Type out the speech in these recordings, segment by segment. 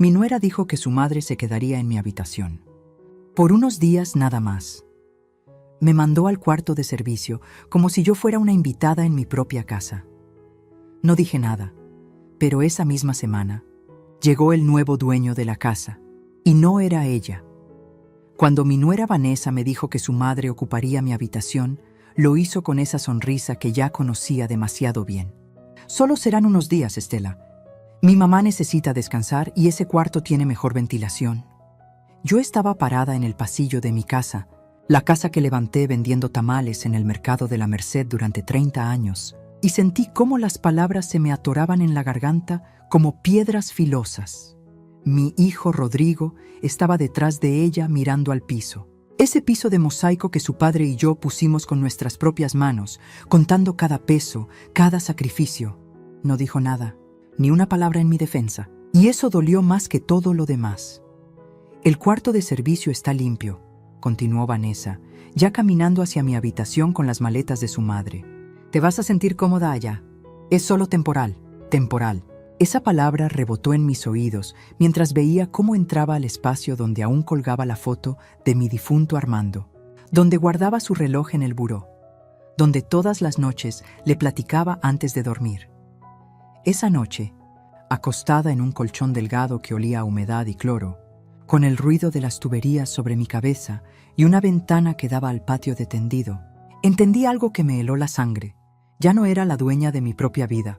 Mi nuera dijo que su madre se quedaría en mi habitación. Por unos días nada más. Me mandó al cuarto de servicio como si yo fuera una invitada en mi propia casa. No dije nada, pero esa misma semana llegó el nuevo dueño de la casa, y no era ella. Cuando mi nuera Vanessa me dijo que su madre ocuparía mi habitación, lo hizo con esa sonrisa que ya conocía demasiado bien. Solo serán unos días, Estela. Mi mamá necesita descansar y ese cuarto tiene mejor ventilación. Yo estaba parada en el pasillo de mi casa, la casa que levanté vendiendo tamales en el mercado de la Merced durante 30 años, y sentí cómo las palabras se me atoraban en la garganta como piedras filosas. Mi hijo Rodrigo estaba detrás de ella mirando al piso. Ese piso de mosaico que su padre y yo pusimos con nuestras propias manos, contando cada peso, cada sacrificio. No dijo nada, ni una palabra en mi defensa, y eso dolió más que todo lo demás. El cuarto de servicio está limpio, continuó Vanessa, ya caminando hacia mi habitación con las maletas de su madre. Te vas a sentir cómoda allá. Es solo temporal, temporal. Esa palabra rebotó en mis oídos mientras veía cómo entraba al espacio donde aún colgaba la foto de mi difunto Armando, donde guardaba su reloj en el buró, donde todas las noches le platicaba antes de dormir. Esa noche, acostada en un colchón delgado que olía a humedad y cloro, con el ruido de las tuberías sobre mi cabeza y una ventana que daba al patio de tendido, entendí algo que me heló la sangre. Ya no era la dueña de mi propia vida.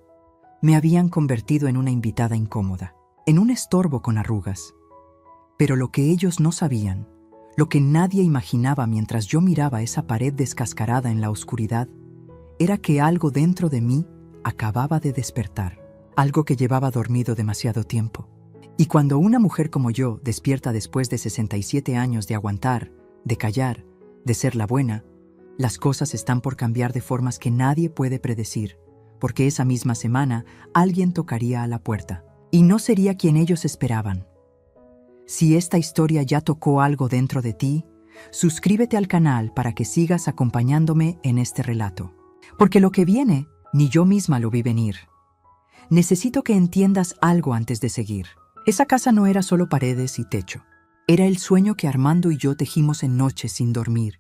Me habían convertido en una invitada incómoda, en un estorbo con arrugas. Pero lo que ellos no sabían, lo que nadie imaginaba mientras yo miraba esa pared descascarada en la oscuridad, era que algo dentro de mí acababa de despertar, algo que llevaba dormido demasiado tiempo. Y cuando una mujer como yo despierta después de 67 años de aguantar, de callar, de ser la buena, las cosas están por cambiar de formas que nadie puede predecir, porque esa misma semana alguien tocaría a la puerta, y no sería quien ellos esperaban. Si esta historia ya tocó algo dentro de ti, suscríbete al canal para que sigas acompañándome en este relato, porque lo que viene, ni yo misma lo vi venir. Necesito que entiendas algo antes de seguir. Esa casa no era solo paredes y techo. Era el sueño que Armando y yo tejimos en noches sin dormir,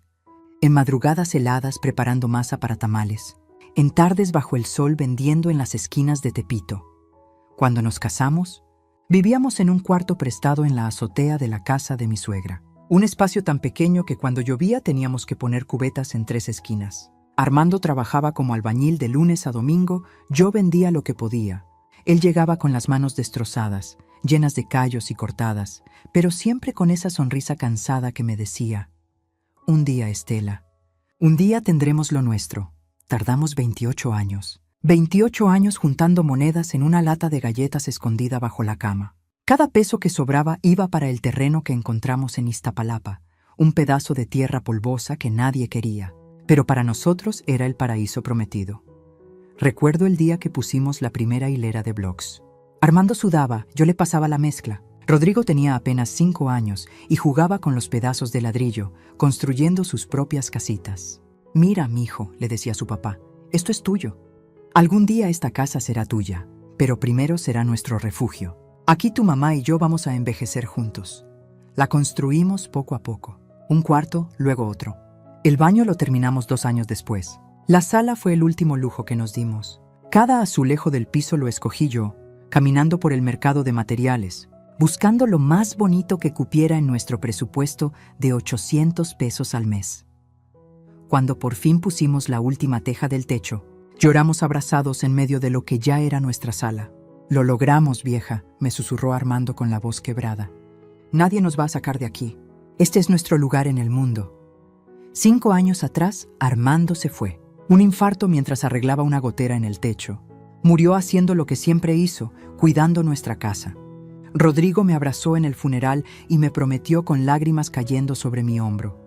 en madrugadas heladas preparando masa para tamales, en tardes bajo el sol vendiendo en las esquinas de Tepito. Cuando nos casamos, vivíamos en un cuarto prestado en la azotea de la casa de mi suegra. Un espacio tan pequeño que cuando llovía teníamos que poner cubetas en 3 esquinas. Armando trabajaba como albañil de lunes a domingo, yo vendía lo que podía. Él llegaba con las manos destrozadas, llenas de callos y cortadas, pero siempre con esa sonrisa cansada que me decía: un día, Estela, un día tendremos lo nuestro. Tardamos 28 años. 28 años juntando monedas en una lata de galletas escondida bajo la cama. Cada peso que sobraba iba para el terreno que encontramos en Iztapalapa, un pedazo de tierra polvosa que nadie quería, pero para nosotros era el paraíso prometido. Recuerdo el día que pusimos la primera hilera de blocs. Armando sudaba, yo le pasaba la mezcla. Rodrigo tenía apenas 5 años y jugaba con los pedazos de ladrillo, construyendo sus propias casitas. Mira, mijo, le decía su papá, esto es tuyo. Algún día esta casa será tuya, pero primero será nuestro refugio. Aquí tu mamá y yo vamos a envejecer juntos. La construimos poco a poco. Un cuarto, luego otro. El baño lo terminamos 2 años después. La sala fue el último lujo que nos dimos. Cada azulejo del piso lo escogí yo, caminando por el mercado de materiales, buscando lo más bonito que cupiera en nuestro presupuesto de 800 pesos al mes. Cuando por fin pusimos la última teja del techo, lloramos abrazados en medio de lo que ya era nuestra sala. Lo logramos, vieja, me susurró Armando con la voz quebrada. Nadie nos va a sacar de aquí. Este es nuestro lugar en el mundo. 5 años atrás, Armando se fue. Un infarto mientras arreglaba una gotera en el techo. Murió haciendo lo que siempre hizo, cuidando nuestra casa. Rodrigo me abrazó en el funeral y me prometió con lágrimas cayendo sobre mi hombro: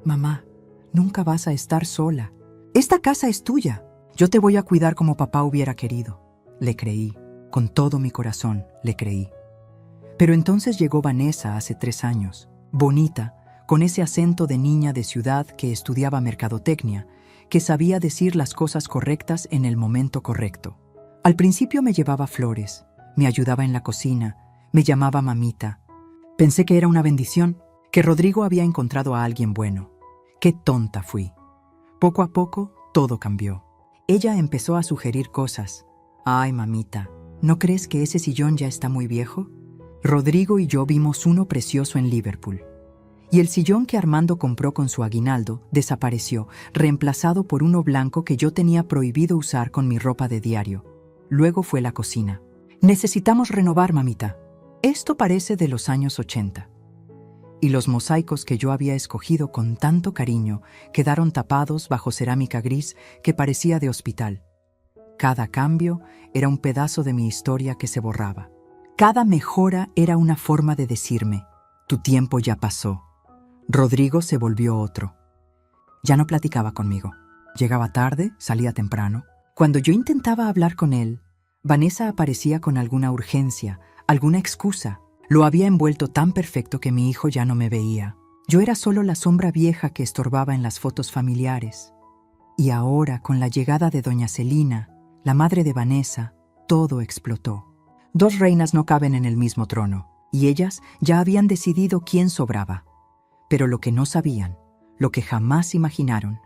mamá, nunca vas a estar sola. Esta casa es tuya. Yo te voy a cuidar como papá hubiera querido. Le creí. Con todo mi corazón, le creí. Pero entonces llegó Vanessa hace 3 años. Bonita, con ese acento de niña de ciudad que estudiaba mercadotecnia, que sabía decir las cosas correctas en el momento correcto. Al principio me llevaba flores, me ayudaba en la cocina, Me llamaba mamita. Pensé que era una bendición, que Rodrigo había encontrado a alguien bueno. Qué tonta fui. Poco a poco, todo cambió. Ella empezó a sugerir cosas. Ay, mamita, ¿no crees que ese sillón ya está muy viejo? Rodrigo y yo vimos uno precioso en Liverpool. Y el sillón que Armando compró con su aguinaldo desapareció, reemplazado por uno blanco que yo tenía prohibido usar con mi ropa de diario. Luego fue la cocina. Necesitamos renovar, mamita. Esto parece de los años 80. Y los mosaicos que yo había escogido con tanto cariño quedaron tapados bajo cerámica gris que parecía de hospital. Cada cambio era un pedazo de mi historia que se borraba. Cada mejora era una forma de decirme, tu tiempo ya pasó. Rodrigo se volvió otro. Ya no platicaba conmigo. Llegaba tarde, salía temprano. Cuando yo intentaba hablar con él, Vanessa aparecía con alguna urgencia, alguna excusa. Lo había envuelto tan perfecto que mi hijo ya no me veía. Yo era solo la sombra vieja que estorbaba en las fotos familiares. Y ahora, con la llegada de doña Celina, la madre de Vanessa, todo explotó. Dos reinas no caben en el mismo trono, y ellas ya habían decidido quién sobraba. Pero lo que no sabían, lo que jamás imaginaron,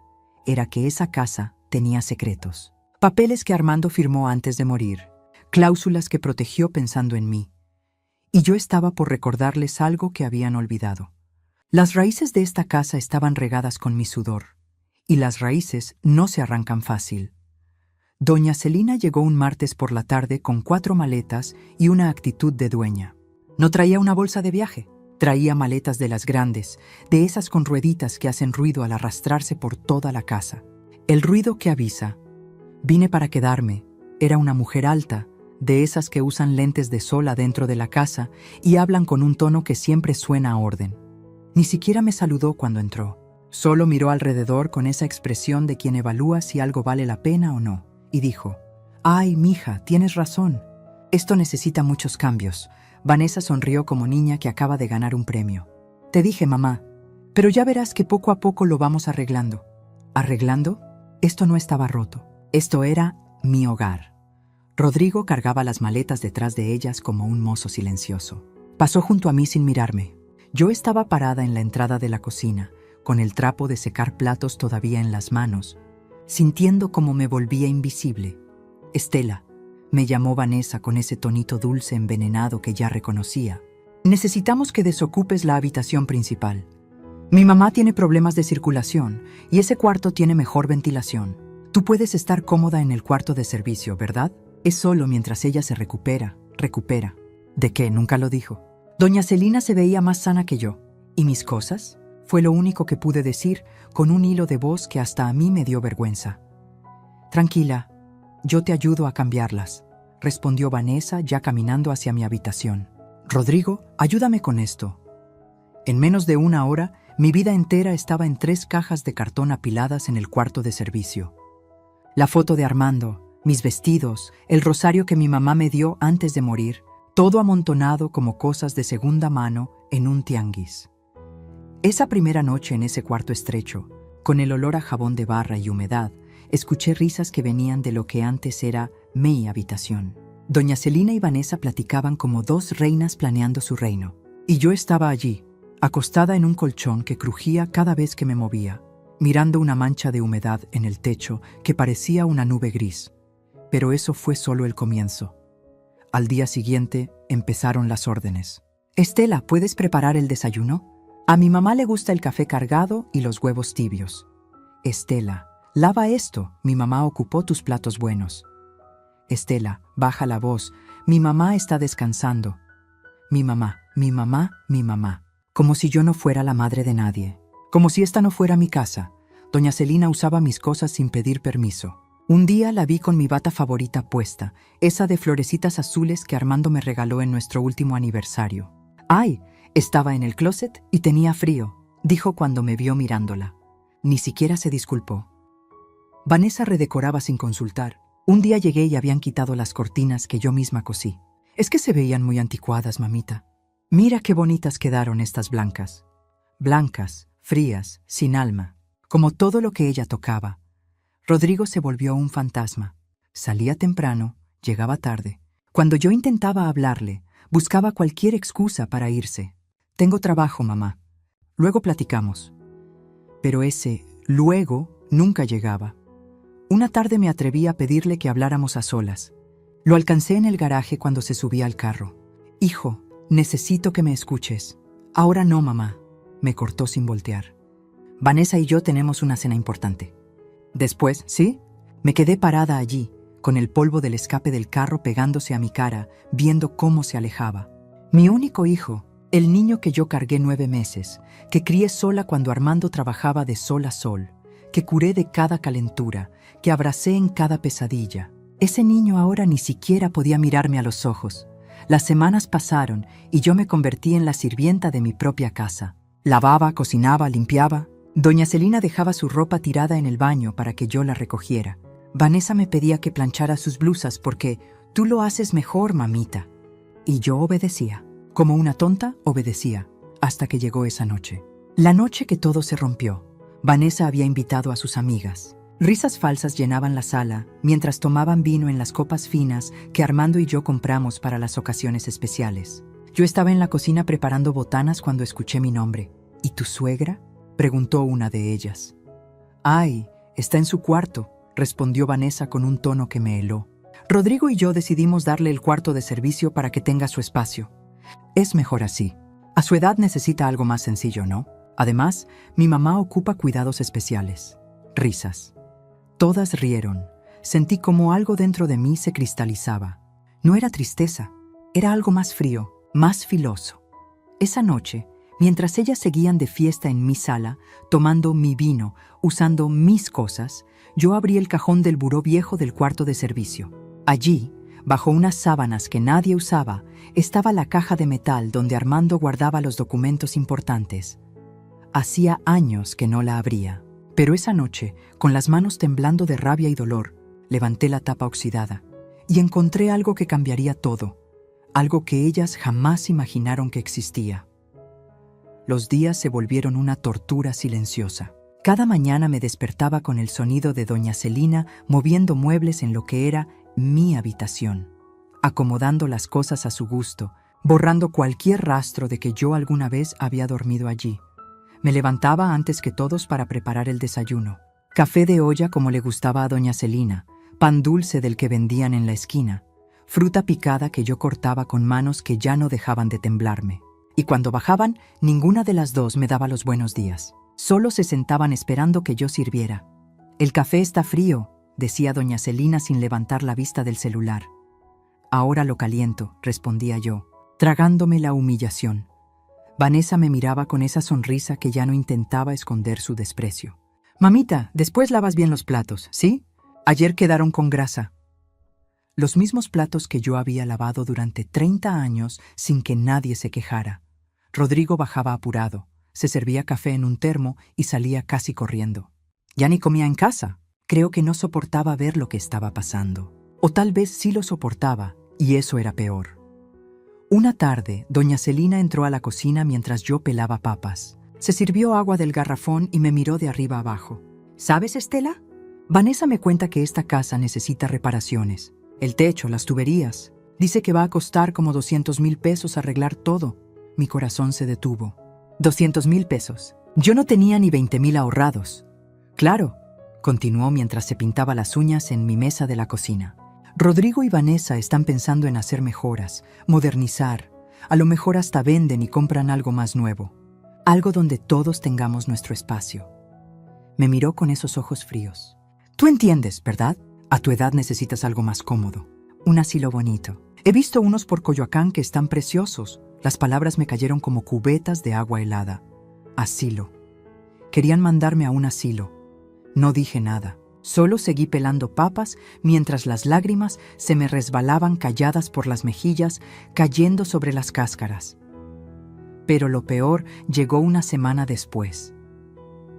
era que esa casa tenía secretos. Papeles que Armando firmó antes de morir, cláusulas que protegió pensando en mí. Y yo estaba por recordarles algo que habían olvidado. Las raíces de esta casa estaban regadas con mi sudor, y las raíces no se arrancan fácil. Doña Celina llegó un martes por la tarde con 4 maletas y una actitud de dueña. No traía una bolsa de viaje. Traía maletas de las grandes, de esas con rueditas que hacen ruido al arrastrarse por toda la casa. El ruido que avisa. Vine para quedarme. Era una mujer alta, de esas que usan lentes de sol adentro de la casa y hablan con un tono que siempre suena a orden. Ni siquiera me saludó cuando entró. Solo miró alrededor con esa expresión de quien evalúa si algo vale la pena o no, y dijo, «Ay, mija, tienes razón. Esto necesita muchos cambios». Vanessa sonrió como niña que acaba de ganar un premio. «Te dije, mamá, pero ya verás que poco a poco lo vamos arreglando». ¿Arreglando? Esto no estaba roto. Esto era mi hogar. Rodrigo cargaba las maletas detrás de ellas como un mozo silencioso. Pasó junto a mí sin mirarme. Yo estaba parada en la entrada de la cocina, con el trapo de secar platos todavía en las manos, sintiendo como me volvía invisible. «Estela», me llamó Vanessa con ese tonito dulce envenenado que ya reconocía. «Necesitamos que desocupes la habitación principal. Mi mamá tiene problemas de circulación y ese cuarto tiene mejor ventilación. Tú puedes estar cómoda en el cuarto de servicio, ¿verdad? Es solo mientras ella se recupera. ¿De qué? Nunca lo dijo. Doña Celina se veía más sana que yo. ¿Y mis cosas? Fue lo único que pude decir con un hilo de voz que hasta a mí me dio vergüenza. Tranquila. Yo te ayudo a cambiarlas», respondió Vanessa ya caminando hacia mi habitación. «Rodrigo, ayúdame con esto». En menos de una hora, mi vida entera estaba en 3 cajas de cartón apiladas en el cuarto de servicio. La foto de Armando, mis vestidos, el rosario que mi mamá me dio antes de morir, todo amontonado como cosas de segunda mano en un tianguis. Esa primera noche en ese cuarto estrecho, con el olor a jabón de barra y humedad, escuché risas que venían de lo que antes era mi habitación. Doña Celina y Vanessa platicaban como 2 reinas planeando su reino. Y yo estaba allí, acostada en un colchón que crujía cada vez que me movía, mirando una mancha de humedad en el techo que parecía una nube gris. Pero eso fue solo el comienzo. Al día siguiente empezaron las órdenes. «Estela, ¿puedes preparar el desayuno? A mi mamá le gusta el café cargado y los huevos tibios. Estela, lava esto, mi mamá ocupó tus platos buenos. Estela, baja la voz, mi mamá está descansando. Mi mamá. Como si yo no fuera la madre de nadie. Como si esta no fuera mi casa. Doña Celina usaba mis cosas sin pedir permiso. Un día la vi con mi bata favorita puesta, esa de florecitas azules que Armando me regaló en nuestro último aniversario. «Ay, estaba en el closet y tenía frío», dijo cuando me vio mirándola. Ni siquiera se disculpó. Vanessa redecoraba sin consultar. Un día llegué y habían quitado las cortinas que yo misma cosí. «Es que se veían muy anticuadas, mamita. Mira qué bonitas quedaron estas blancas. Blancas, frías, sin alma, como todo lo que ella tocaba». Rodrigo se volvió un fantasma. Salía temprano, llegaba tarde. Cuando yo intentaba hablarle, Buscaba cualquier excusa para irse. Tengo trabajo, mamá. Luego platicamos. Pero ese luego nunca llegaba. Una tarde me atreví a pedirle que habláramos a solas. Lo alcancé en el garaje cuando se subía al carro. Hijo, necesito que me escuches. Ahora no, mamá, me cortó sin voltear. Vanessa y yo tenemos una cena importante. Después, ¿sí? Me quedé parada allí, con el polvo del escape del carro pegándose a mi cara, viendo cómo se alejaba. Mi único hijo, el niño que yo cargué 9 meses, que crié sola cuando Armando trabajaba de sol a sol, que curé de cada calentura, que abracé en cada pesadilla. Ese niño ahora ni siquiera podía mirarme a los ojos. Las semanas pasaron y yo me convertí en la sirvienta de mi propia casa. Lavaba, cocinaba, limpiaba. Doña Celina dejaba su ropa tirada en el baño para que yo la recogiera. Vanessa me pedía que planchara sus blusas porque tú lo haces mejor, mamita. Y yo obedecía. Como una tonta, obedecía, hasta que llegó esa noche. La noche que todo se rompió. Vanessa había invitado a sus amigas. Risas falsas llenaban la sala, mientras tomaban vino en las copas finas que Armando y yo compramos para las ocasiones especiales. Yo estaba en la cocina preparando botanas cuando escuché mi nombre. ¿Y tu suegra?, preguntó una de ellas. «Ay, está en su cuarto», respondió Vanessa con un tono que me heló. Rodrigo y yo decidimos darle el cuarto de servicio para que tenga su espacio. Es mejor así. A su edad necesita algo más sencillo, ¿no? Además, mi mamá ocupa cuidados especiales. Risas. Todas rieron. Sentí como algo dentro de mí se cristalizaba. No era tristeza, era algo más frío, más filoso. Esa noche, mientras ellas seguían de fiesta en mi sala, tomando mi vino, usando mis cosas, yo abrí el cajón del buró viejo del cuarto de servicio. Allí, bajo unas sábanas que nadie usaba, estaba la caja de metal donde Armando guardaba los documentos importantes. Hacía años que no la abría. Pero esa noche, con las manos temblando de rabia y dolor, levanté la tapa oxidada y encontré algo que cambiaría todo, algo que ellas jamás imaginaron que existía. Los días se volvieron una tortura silenciosa. Cada mañana me despertaba con el sonido de doña Celina moviendo muebles en lo que era mi habitación, acomodando las cosas a su gusto, borrando cualquier rastro de que yo alguna vez había dormido allí. Me levantaba antes que todos para preparar el desayuno. Café de olla como le gustaba a doña Celina, pan dulce del que vendían en la esquina, fruta picada que yo cortaba con manos que ya no dejaban de temblarme. Y cuando bajaban, ninguna de las dos me daba los buenos días. Solo se sentaban esperando que yo sirviera. «El café está frío», decía doña Celina sin levantar la vista del celular. «Ahora lo caliento», respondía yo, tragándome la humillación. Vanessa me miraba con esa sonrisa que ya no intentaba esconder su desprecio. «Mamita, después lavas bien los platos, ¿sí? Ayer quedaron con grasa». Los mismos platos que yo había lavado durante 30 años sin que nadie se quejara. Rodrigo bajaba apurado, se servía café en un termo y salía casi corriendo. Ya ni comía en casa. Creo que no soportaba ver lo que estaba pasando. O tal vez sí lo soportaba, y eso era peor. Una tarde, doña Celina entró a la cocina mientras yo pelaba papas. Se sirvió agua del garrafón y me miró de arriba abajo. «¿Sabes, Estela? Vanessa me cuenta que esta casa necesita reparaciones. El techo, las tuberías. Dice que va a costar como 200,000 pesos arreglar todo». Mi corazón se detuvo. 200,000 pesos. Yo no tenía ni 20,000 ahorrados. «Claro», continuó mientras se pintaba las uñas en mi mesa de la cocina. «Rodrigo y Vanessa están pensando en hacer mejoras, modernizar. A lo mejor hasta venden y compran algo más nuevo. Algo donde todos tengamos nuestro espacio». Me miró con esos ojos fríos. «Tú entiendes, ¿verdad? A tu edad necesitas algo más cómodo. Un asilo bonito. He visto unos por Coyoacán que están preciosos». Las palabras me cayeron como cubetas de agua helada. Asilo. Querían mandarme a un asilo. No dije nada. Solo seguí pelando papas mientras las lágrimas se me resbalaban calladas por las mejillas, cayendo sobre las cáscaras. Pero lo peor llegó una semana después.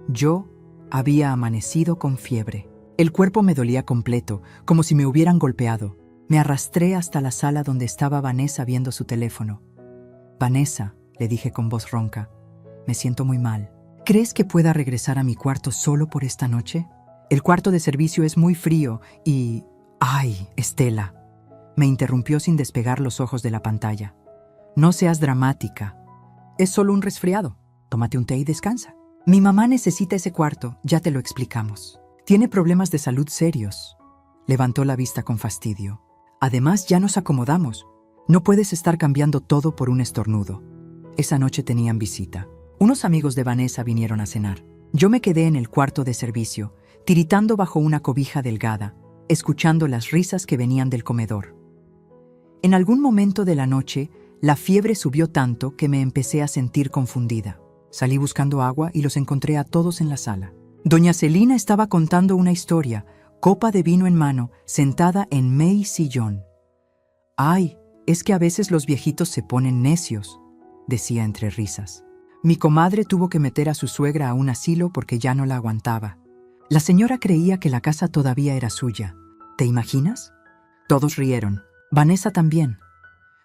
Yo había amanecido con fiebre. El cuerpo me dolía completo, como si me hubieran golpeado. Me arrastré hasta la sala donde estaba Vanessa viendo su teléfono. «Vanessa», le dije con voz ronca, «me siento muy mal. ¿Crees que pueda regresar a mi cuarto solo por esta noche? El cuarto de servicio es muy frío y... ¡Ay, Estela!», me interrumpió sin despegar los ojos de la pantalla. No seas dramática. Es solo un resfriado. Tómate un té y descansa. Mi mamá necesita ese cuarto, ya te lo explicamos. Tiene problemas de salud serios. Levantó la vista con fastidio. Además, ya nos acomodamos. No puedes estar cambiando todo por un estornudo. Esa noche tenían visita. Unos amigos de Vanessa vinieron a cenar. Yo me quedé en el cuarto de servicio, tiritando bajo una cobija delgada, escuchando las risas que venían del comedor. En algún momento de la noche, la fiebre subió tanto que me empecé a sentir confundida. Salí buscando agua y los encontré a todos en la sala. Doña Celina estaba contando una historia, copa de vino en mano, sentada en mi sillón. «Ay, es que a veces los viejitos se ponen necios», decía entre risas. Mi comadre tuvo que meter a su suegra a un asilo porque ya no la aguantaba. La señora creía que la casa todavía era suya. ¿Te imaginas? Todos rieron. Vanessa también.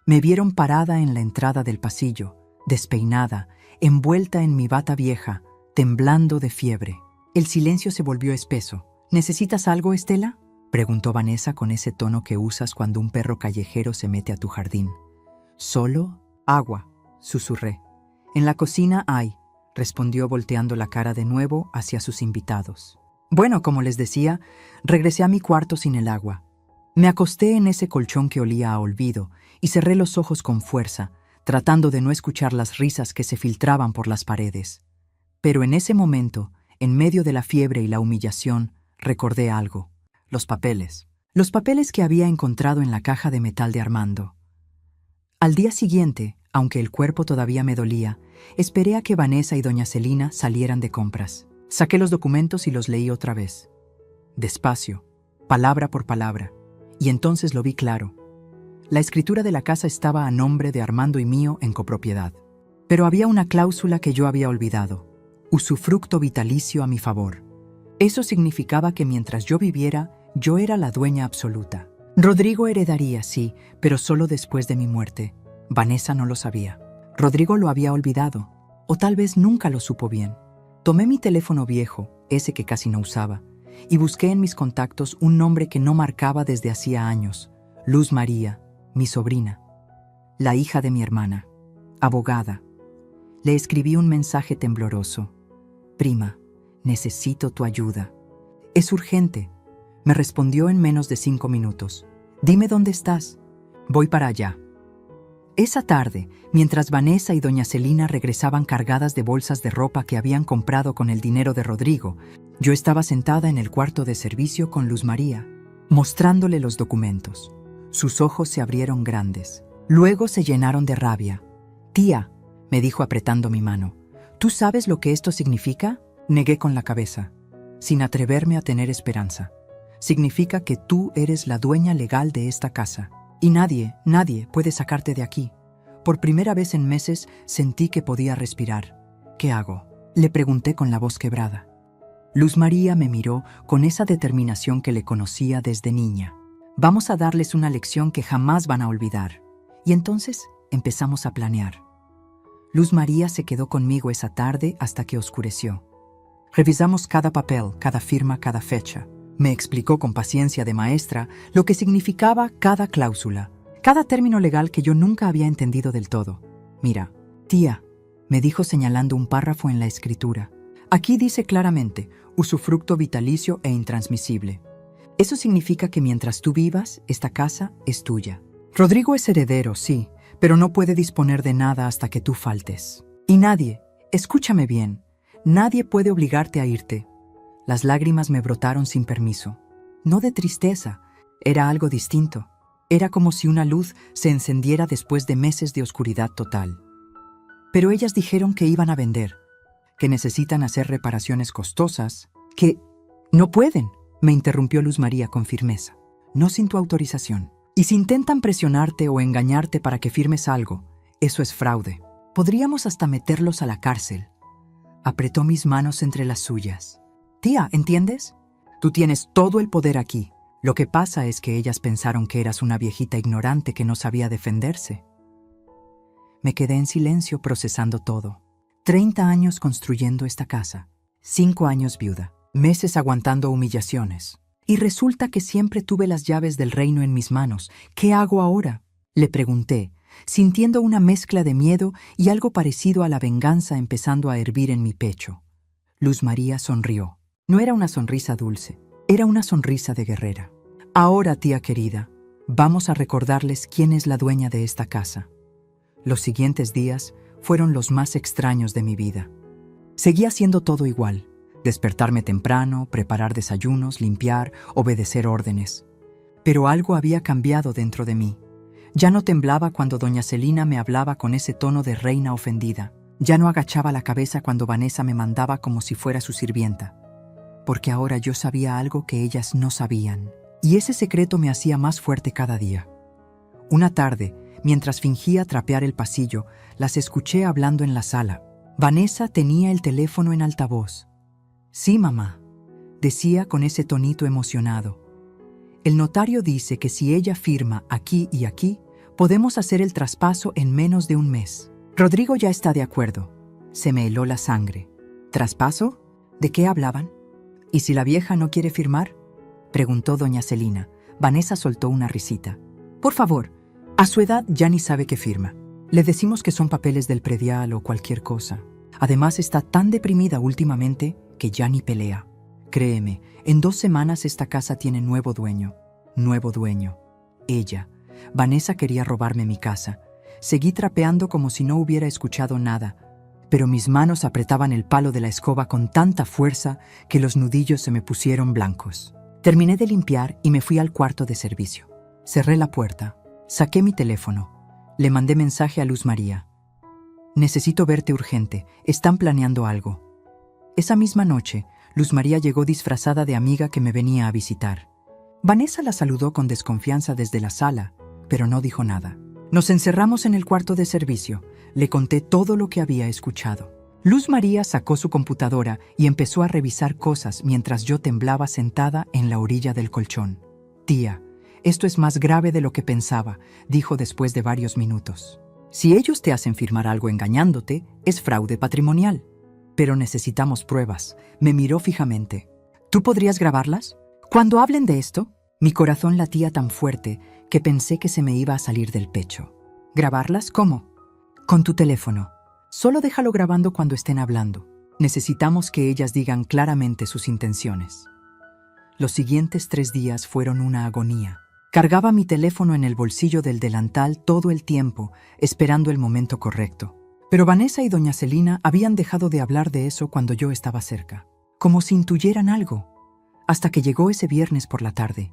Me vieron parada en la entrada del pasillo, despeinada, envuelta en mi bata vieja, temblando de fiebre. El silencio se volvió espeso. ¿Necesitas algo, Estela?, preguntó Vanessa con ese tono que usas cuando un perro callejero se mete a tu jardín. «Solo agua», susurré. «En la cocina hay», respondió volteando la cara de nuevo hacia sus invitados. Bueno, como les decía, regresé a mi cuarto sin el agua. Me acosté en ese colchón que olía a olvido y cerré los ojos con fuerza, tratando de no escuchar las risas que se filtraban por las paredes. Pero en ese momento, en medio de la fiebre y la humillación, recordé algo. Los papeles. Los papeles que había encontrado en la caja de metal de Armando. Al día siguiente, aunque el cuerpo todavía me dolía, esperé a que Vanessa y doña Celina salieran de compras. Saqué los documentos y los leí otra vez. Despacio, palabra por palabra. Y entonces lo vi claro. La escritura de la casa estaba a nombre de Armando y mío en copropiedad. Pero había una cláusula que yo había olvidado. Usufructo vitalicio a mi favor. Eso significaba que mientras yo viviera, yo era la dueña absoluta. Rodrigo heredaría, sí, pero solo después de mi muerte. Vanessa no lo sabía. Rodrigo lo había olvidado, o tal vez nunca lo supo bien. Tomé mi teléfono viejo, ese que casi no usaba, y busqué en mis contactos un nombre que no marcaba desde hacía años. Luz María, mi sobrina, la hija de mi hermana, abogada. Le escribí un mensaje tembloroso. «Prima, necesito tu ayuda. Es urgente», me respondió en menos de 5 minutos. «Dime dónde estás. Voy para allá». Esa tarde, mientras Vanessa y doña Celina regresaban cargadas de bolsas de ropa que habían comprado con el dinero de Rodrigo, yo estaba sentada en el cuarto de servicio con Luz María, mostrándole los documentos. Sus ojos se abrieron grandes. Luego se llenaron de rabia. «Tía», me dijo apretando mi mano, «¿tú sabes lo que esto significa?». Negué con la cabeza, sin atreverme a tener esperanza. «Significa que tú eres la dueña legal de esta casa. Y nadie puede sacarte de aquí». Por primera vez en meses sentí que podía respirar. «¿Qué hago?», le pregunté con la voz quebrada. Luz María me miró con esa determinación que le conocía desde niña. «Vamos a darles una lección que jamás van a olvidar». Y entonces empezamos a planear. Luz María se quedó conmigo esa tarde hasta que oscureció. Revisamos cada papel, cada firma, cada fecha. Me explicó con paciencia de maestra lo que significaba cada cláusula, cada término legal que yo nunca había entendido del todo. «Mira, tía», me dijo señalando un párrafo en la escritura. «Aquí dice claramente, usufructo vitalicio e intransmisible. Eso significa que mientras tú vivas, esta casa es tuya. Rodrigo es heredero, sí, pero no puede disponer de nada hasta que tú faltes. Y nadie, escúchame bien, nadie puede obligarte a irte». Las lágrimas me brotaron sin permiso. No de tristeza, era algo distinto. Era como si una luz se encendiera después de meses de oscuridad total. Pero ellas dijeron que iban a vender, que necesitan hacer reparaciones costosas, que... «No pueden», me interrumpió Luz María con firmeza. «No sin tu autorización. Y si intentan presionarte o engañarte para que firmes algo, eso es fraude. Podríamos hasta meterlos a la cárcel». Apretó mis manos entre las suyas. «Tía, ¿entiendes? Tú tienes todo el poder aquí. Lo que pasa es que ellas pensaron que eras una viejita ignorante que no sabía defenderse». Me quedé en silencio procesando todo. 30 años construyendo esta casa, 5 años viuda, meses aguantando humillaciones. Y resulta que siempre tuve las llaves del reino en mis manos. «¿Qué hago ahora?», le pregunté, sintiendo una mezcla de miedo y algo parecido a la venganza empezando a hervir en mi pecho. Luz María sonrió. No era una sonrisa dulce, era una sonrisa de guerrera. Ahora, tía querida, vamos a recordarles quién es la dueña de esta casa. Los siguientes días fueron los más extraños de mi vida. Seguía haciendo todo igual: despertarme temprano, preparar desayunos, limpiar, obedecer órdenes. Pero algo había cambiado dentro de mí. Ya no temblaba cuando doña Celina me hablaba con ese tono de reina ofendida. Ya no agachaba la cabeza cuando Vanessa me mandaba como si fuera su sirvienta. Porque ahora yo sabía algo que ellas no sabían. Y ese secreto me hacía más fuerte cada día. Una tarde, mientras fingía trapear el pasillo, las escuché hablando en la sala. Vanessa tenía el teléfono en altavoz. «Sí, mamá», decía con ese tonito emocionado. «El notario dice que si ella firma aquí y aquí, podemos hacer el traspaso en menos de un mes. Rodrigo ya está de acuerdo». Se me heló la sangre. ¿Traspaso? ¿De qué hablaban? ¿Y si la vieja no quiere firmar?, preguntó doña Celina. Vanessa soltó una risita. «Por favor, a su edad ya ni sabe qué firma. Le decimos que son papeles del predial o cualquier cosa. Además está tan deprimida últimamente que ya ni pelea. Créeme, en 2 semanas esta casa tiene nuevo dueño. Nuevo dueño. Ella». Vanessa quería robarme mi casa. Seguí trapeando como si no hubiera escuchado nada, pero mis manos apretaban el palo de la escoba con tanta fuerza que los nudillos se me pusieron blancos. Terminé de limpiar y me fui al cuarto de servicio. Cerré la puerta, saqué mi teléfono, le mandé mensaje a Luz María. «Necesito verte urgente, están planeando algo». Esa misma noche, Luz María llegó disfrazada de amiga que me venía a visitar. Vanessa la saludó con desconfianza desde la sala, pero no dijo nada. Nos encerramos en el cuarto de servicio. Le conté todo lo que había escuchado. Luz María sacó su computadora y empezó a revisar cosas mientras yo temblaba sentada en la orilla del colchón. «Tía, esto es más grave de lo que pensaba», dijo después de varios minutos. «Si ellos te hacen firmar algo engañándote, es fraude patrimonial. Pero necesitamos pruebas». Me miró fijamente. «¿Tú podrías grabarlas? Cuando hablen de esto». Mi corazón latía tan fuerte que pensé que se me iba a salir del pecho. «¿Grabarlas? ¿Cómo?» «Con tu teléfono. Solo déjalo grabando cuando estén hablando. Necesitamos que ellas digan claramente sus intenciones». Los siguientes 3 días fueron una agonía. Cargaba mi teléfono en el bolsillo del delantal todo el tiempo, esperando el momento correcto. Pero Vanessa y doña Celina habían dejado de hablar de eso cuando yo estaba cerca, como si intuyeran algo, hasta que llegó ese viernes por la tarde.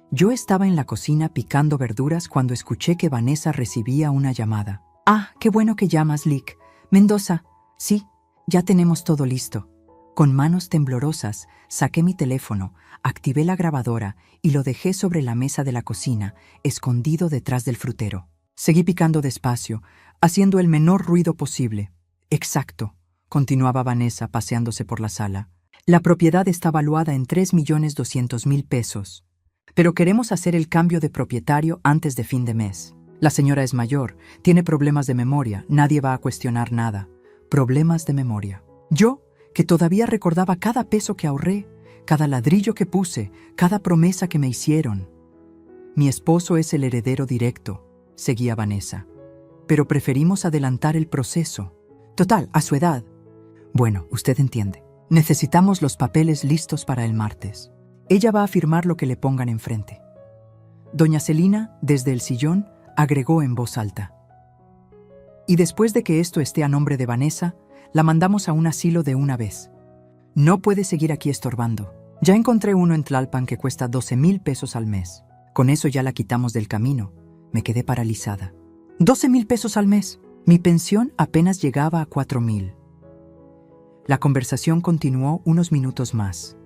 Yo estaba en la cocina picando verduras cuando escuché que Vanessa recibía una llamada. «Ah, qué bueno que llamas, Lick. Mendoza. Sí, ya tenemos todo listo». Con manos temblorosas, saqué mi teléfono, activé la grabadora y lo dejé sobre la mesa de la cocina, escondido detrás del frutero. Seguí picando despacio, haciendo el menor ruido posible. «Exacto», continuaba Vanessa paseándose por la sala. «La propiedad está valuada en 3.200.000 pesos. Pero queremos hacer el cambio de propietario antes de fin de mes. La señora es mayor, tiene problemas de memoria, nadie va a cuestionar nada. Problemas de memoria». Yo, que todavía recordaba cada peso que ahorré, cada ladrillo que puse, cada promesa que me hicieron. «Mi esposo es el heredero directo», seguía Vanessa. «Pero preferimos adelantar el proceso. Total, a su edad». «Bueno, usted entiende. Necesitamos los papeles listos para el martes. Ella va a firmar lo que le pongan enfrente». Doña Celina, desde el sillón, agregó en voz alta: «Y después de que esto esté a nombre de Vanessa, la mandamos a un asilo de una vez. No puede seguir aquí estorbando. Ya encontré uno en Tlalpan que cuesta 12.000 pesos al mes. Con eso ya la quitamos del camino». Me quedé paralizada. 12.000 pesos al mes. Mi pensión apenas llegaba a 4.000. La conversación continuó unos minutos más.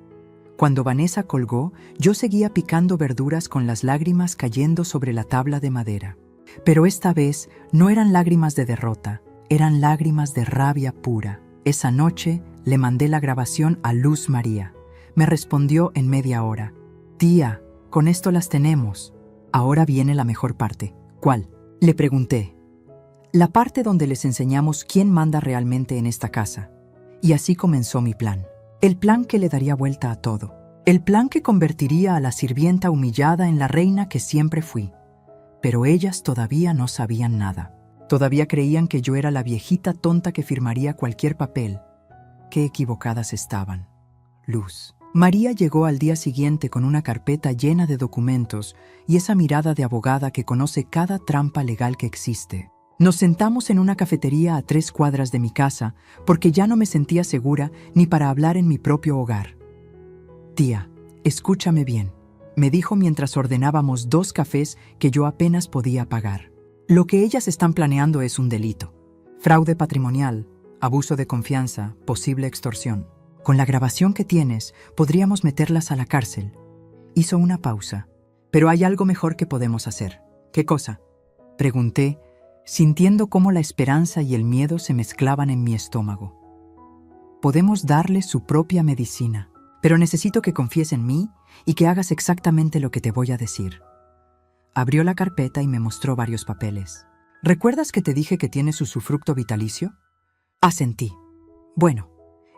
Cuando Vanessa colgó, yo seguía picando verduras con las lágrimas cayendo sobre la tabla de madera. Pero esta vez no eran lágrimas de derrota, eran lágrimas de rabia pura. Esa noche le mandé la grabación a Luz María. Me respondió en media hora: «Tía, con esto las tenemos. Ahora viene la mejor parte». «¿Cuál?», le pregunté. «La parte donde les enseñamos quién manda realmente en esta casa». Y así comenzó mi plan. El plan que le daría vuelta a todo. El plan que convertiría a la sirvienta humillada en la reina que siempre fui. Pero ellas todavía no sabían nada. Todavía creían que yo era la viejita tonta que firmaría cualquier papel. Qué equivocadas estaban. Luz. María llegó al día siguiente con una carpeta llena de documentos y esa mirada de abogada que conoce cada trampa legal que existe. Nos sentamos en una cafetería a 3 cuadras de mi casa porque ya no me sentía segura ni para hablar en mi propio hogar. Tía, escúchame bien, me dijo mientras ordenábamos 2 cafés que yo apenas podía pagar. Lo que ellas están planeando es un delito. Fraude patrimonial, abuso de confianza, posible extorsión. Con la grabación que tienes, podríamos meterlas a la cárcel. Hizo una pausa. Pero hay algo mejor que podemos hacer. ¿Qué cosa? Pregunté, sintiendo cómo la esperanza y el miedo se mezclaban en mi estómago. Podemos darle su propia medicina, pero necesito que confíes en mí y que hagas exactamente lo que te voy a decir. Abrió la carpeta y me mostró varios papeles. ¿Recuerdas que te dije que tiene su usufructo vitalicio? Asentí. Bueno,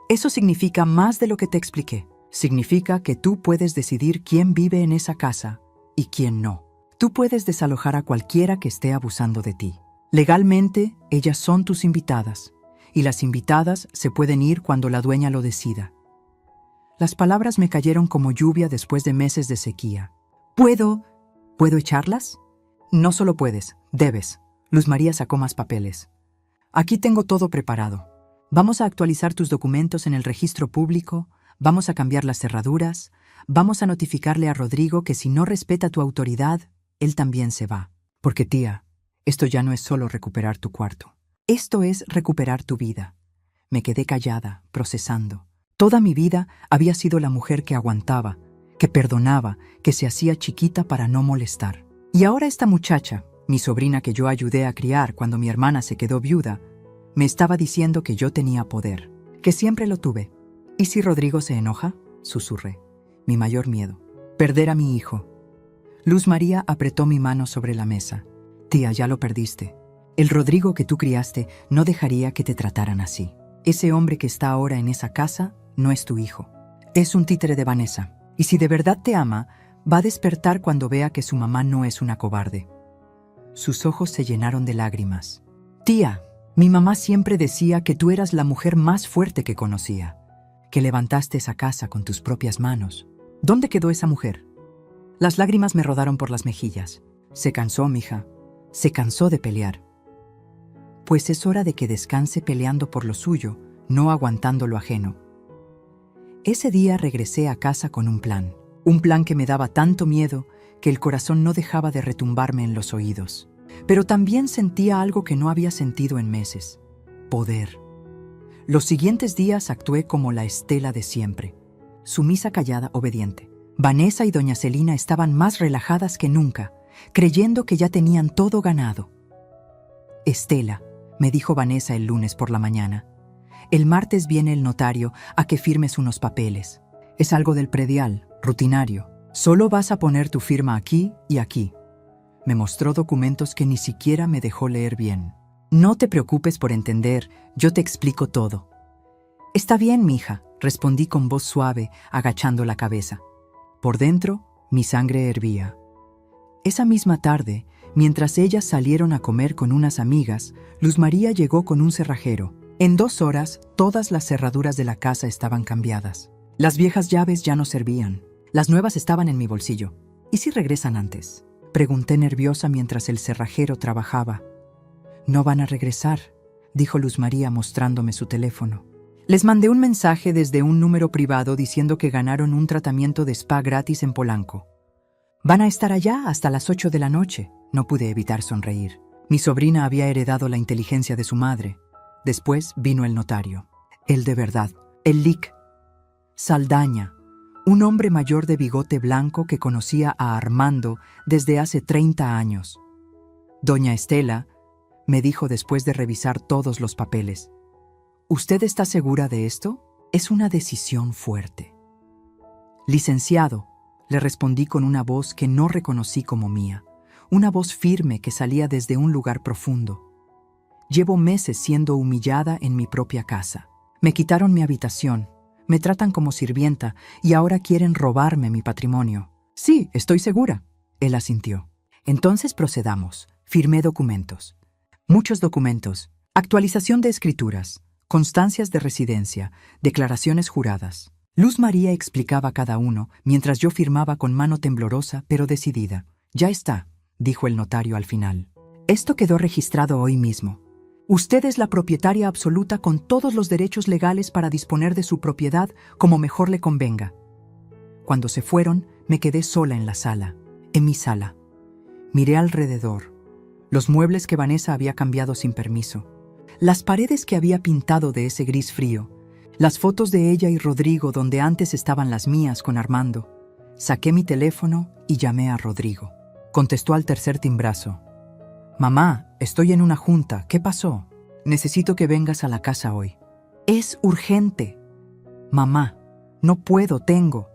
eso significa más de lo que te expliqué. Significa que tú puedes decidir quién vive en esa casa y quién no. Tú puedes desalojar a cualquiera que esté abusando de ti. Legalmente, ellas son tus invitadas, y las invitadas se pueden ir cuando la dueña lo decida. Las palabras me cayeron como lluvia después de meses de sequía. ¿Puedo echarlas? No solo puedes, debes. Luz María sacó más papeles. Aquí tengo todo preparado. Vamos a actualizar tus documentos en el registro público, vamos a cambiar las cerraduras, vamos a notificarle a Rodrigo que si no respeta tu autoridad, él también se va. Porque tía, esto ya no es solo recuperar tu cuarto. Esto es recuperar tu vida. Me quedé callada, procesando. Toda mi vida había sido la mujer que aguantaba, que perdonaba, que se hacía chiquita para no molestar. Y ahora esta muchacha, mi sobrina que yo ayudé a criar cuando mi hermana se quedó viuda, me estaba diciendo que yo tenía poder, que siempre lo tuve. ¿Y si Rodrigo se enoja? Susurré. Mi mayor miedo. Perder a mi hijo. Luz María apretó mi mano sobre la mesa. Tía, ya lo perdiste. El Rodrigo que tú criaste no dejaría que te trataran así. Ese hombre que está ahora en esa casa no es tu hijo. Es un títere de Vanessa. Y si de verdad te ama, va a despertar cuando vea que su mamá no es una cobarde. Sus ojos se llenaron de lágrimas. Tía, mi mamá siempre decía que tú eras la mujer más fuerte que conocía, que levantaste esa casa con tus propias manos. ¿Dónde quedó esa mujer? Las lágrimas me rodaron por las mejillas. Se cansó, mija. Se cansó de pelear. Pues es hora de que descanse peleando por lo suyo, no aguantando lo ajeno. Ese día regresé a casa con un plan que me daba tanto miedo que el corazón no dejaba de retumbarme en los oídos. Pero también sentía algo que no había sentido en meses: poder. Los siguientes días actué como la Estela de siempre, sumisa, callada, obediente. Vanessa y doña Celina estaban más relajadas que nunca, creyendo que ya tenían todo ganado. Estela, me dijo Vanessa el lunes por la mañana, el martes viene el notario a que firmes unos papeles. Es algo del predial, rutinario. Solo vas a poner tu firma aquí y aquí. Me mostró documentos que ni siquiera me dejó leer bien. No te preocupes por entender, yo te explico todo. Está bien, mija, respondí con voz suave, agachando la cabeza. Por dentro, mi sangre hervía. Esa misma tarde, mientras ellas salieron a comer con unas amigas, Luz María llegó con un cerrajero. En 2 horas, todas las cerraduras de la casa estaban cambiadas. Las viejas llaves ya no servían. Las nuevas estaban en mi bolsillo. ¿Y si regresan antes?, pregunté nerviosa mientras el cerrajero trabajaba. No van a regresar, dijo Luz María mostrándome su teléfono. Les mandé un mensaje desde un número privado diciendo que ganaron un tratamiento de spa gratis en Polanco. Van a estar allá hasta las 8 de la noche. No pude evitar sonreír. Mi sobrina había heredado la inteligencia de su madre. Después vino el notario. El de verdad. El Lic. Saldaña. Un hombre mayor de bigote blanco que conocía a Armando desde hace 30 años. Doña Estela, me dijo después de revisar todos los papeles. ¿Usted está segura de esto? Es una decisión fuerte. Licenciado, le respondí con una voz que no reconocí como mía, una voz firme que salía desde un lugar profundo. Llevo meses siendo humillada en mi propia casa. Me quitaron mi habitación, me tratan como sirvienta y ahora quieren robarme mi patrimonio. Sí, estoy segura. Él asintió. Entonces procedamos. Firmé documentos. Muchos documentos. Actualización de escrituras, constancias de residencia, declaraciones juradas. Luz María explicaba cada uno, mientras yo firmaba con mano temblorosa pero decidida. Ya está, dijo el notario al final. Esto quedó registrado hoy mismo. Usted es la propietaria absoluta con todos los derechos legales para disponer de su propiedad como mejor le convenga. Cuando se fueron, me quedé sola en la sala, en mi sala. Miré alrededor. Los muebles que Vanessa había cambiado sin permiso. Las paredes que había pintado de ese gris frío. Las fotos de ella y Rodrigo donde antes estaban las mías con Armando. Saqué mi teléfono y llamé a Rodrigo. Contestó al tercer timbrazo. Mamá, estoy en una junta. ¿Qué pasó? Necesito que vengas a la casa hoy. Es urgente. Mamá, no puedo, tengo.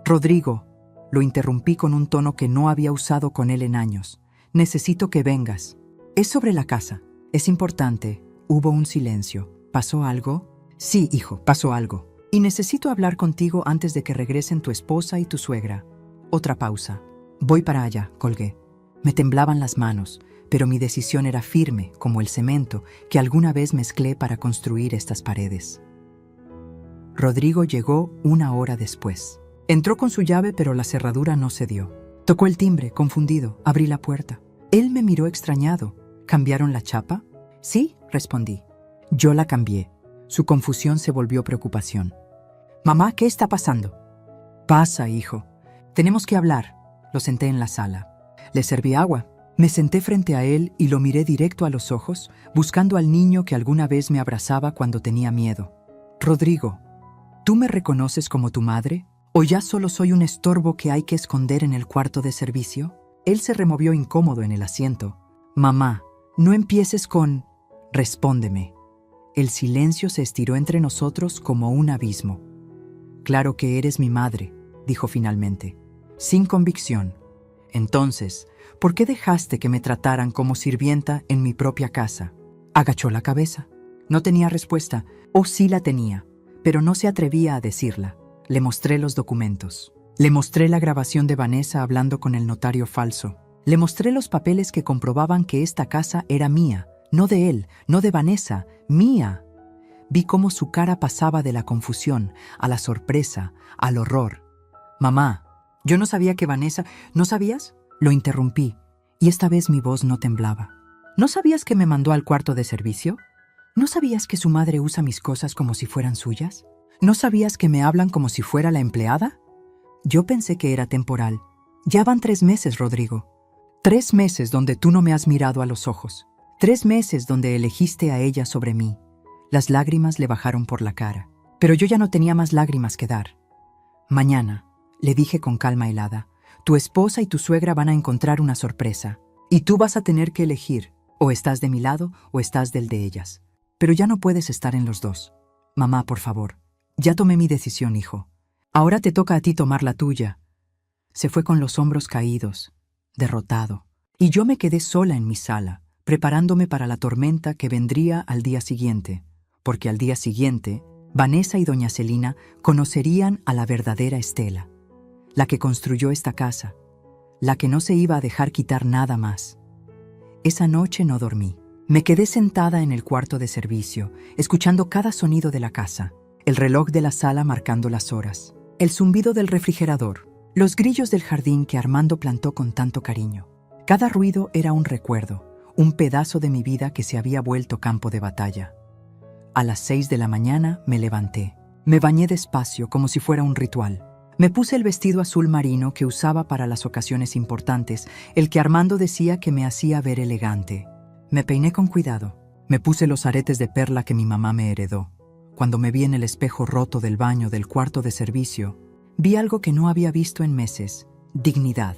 Rodrigo, lo interrumpí con un tono que no había usado con él en años. Necesito que vengas. Es sobre la casa. Es importante. Hubo un silencio. ¿Pasó algo? Sí, hijo, pasó algo. Y necesito hablar contigo antes de que regresen tu esposa y tu suegra. Otra pausa. Voy para allá, colgué. Me temblaban las manos, pero mi decisión era firme, como el cemento que alguna vez mezclé para construir estas paredes. Rodrigo llegó 1 hora después. Entró con su llave, pero la cerradura no se dio. Tocó el timbre, confundido. Abrí la puerta. Él me miró extrañado. ¿Cambiaron la chapa? Sí, respondí. Yo la cambié. Su confusión se volvió preocupación. Mamá, ¿qué está pasando? Pasa, hijo. Tenemos que hablar. Lo senté en la sala. Le serví agua. Me senté frente a él y lo miré directo a los ojos, buscando al niño que alguna vez me abrazaba cuando tenía miedo. Rodrigo, ¿tú me reconoces como tu madre? ¿O ya solo soy un estorbo que hay que esconder en el cuarto de servicio? Él se removió incómodo en el asiento. Mamá, no empieces con... Respóndeme. El silencio se estiró entre nosotros como un abismo. Claro que eres mi madre, dijo finalmente, sin convicción. Entonces, ¿por qué dejaste que me trataran como sirvienta en mi propia casa? Agachó la cabeza. No tenía respuesta, o sí la tenía, pero no se atrevía a decirla. Le mostré los documentos. Le mostré la grabación de Vanessa hablando con el notario falso. Le mostré los papeles que comprobaban que esta casa era mía, no de él, no de Vanessa, mía. Vi cómo su cara pasaba de la confusión a la sorpresa, al horror. Mamá, yo no sabía que Vanessa... ¿No sabías? Lo interrumpí, y esta vez mi voz no temblaba. ¿No sabías que me mandó al cuarto de servicio? ¿No sabías que su madre usa mis cosas como si fueran suyas? ¿No sabías que me hablan como si fuera la empleada? Yo pensé que era temporal. Ya van 3 meses, Rodrigo. 3 meses donde tú no me has mirado a los ojos. 3 meses donde elegiste a ella sobre mí. Las lágrimas le bajaron por la cara. Pero yo ya no tenía más lágrimas que dar. Mañana, le dije con calma helada, tu esposa y tu suegra van a encontrar una sorpresa. Y tú vas a tener que elegir. O estás de mi lado o estás del de ellas. Pero ya no puedes estar en los dos. Mamá, por favor. Ya tomé mi decisión, hijo. Ahora te toca a ti tomar la tuya. Se fue con los hombros caídos, derrotado. Y yo me quedé sola en mi sala, preparándome para la tormenta que vendría al día siguiente. Porque al día siguiente, Vanessa y doña Celina conocerían a la verdadera Estela. La que construyó esta casa. La que no se iba a dejar quitar nada más. Esa noche no dormí. Me quedé sentada en el cuarto de servicio, escuchando cada sonido de la casa. El reloj de la sala marcando las horas. El zumbido del refrigerador. Los grillos del jardín que Armando plantó con tanto cariño. Cada ruido era un recuerdo, un pedazo de mi vida que se había vuelto campo de batalla. A las 6 de la mañana me levanté. Me bañé despacio como si fuera un ritual. Me puse el vestido azul marino que usaba para las ocasiones importantes, el que Armando decía que me hacía ver elegante. Me peiné con cuidado. Me puse los aretes de perla que mi mamá me heredó. Cuando me vi en el espejo roto del baño del cuarto de servicio, vi algo que no había visto en meses: dignidad.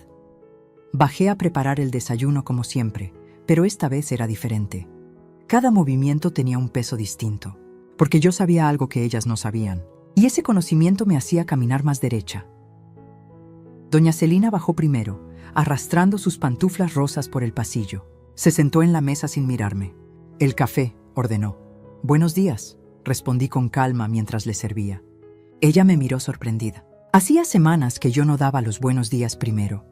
Bajé a preparar el desayuno como siempre, pero esta vez era diferente. Cada movimiento tenía un peso distinto, porque yo sabía algo que ellas no sabían, y ese conocimiento me hacía caminar más derecha. Doña Celina bajó primero, arrastrando sus pantuflas rosas por el pasillo. Se sentó en la mesa sin mirarme. «El café», ordenó. «Buenos días», respondí con calma mientras le servía. Ella me miró sorprendida. Hacía semanas que yo no daba los buenos días primero.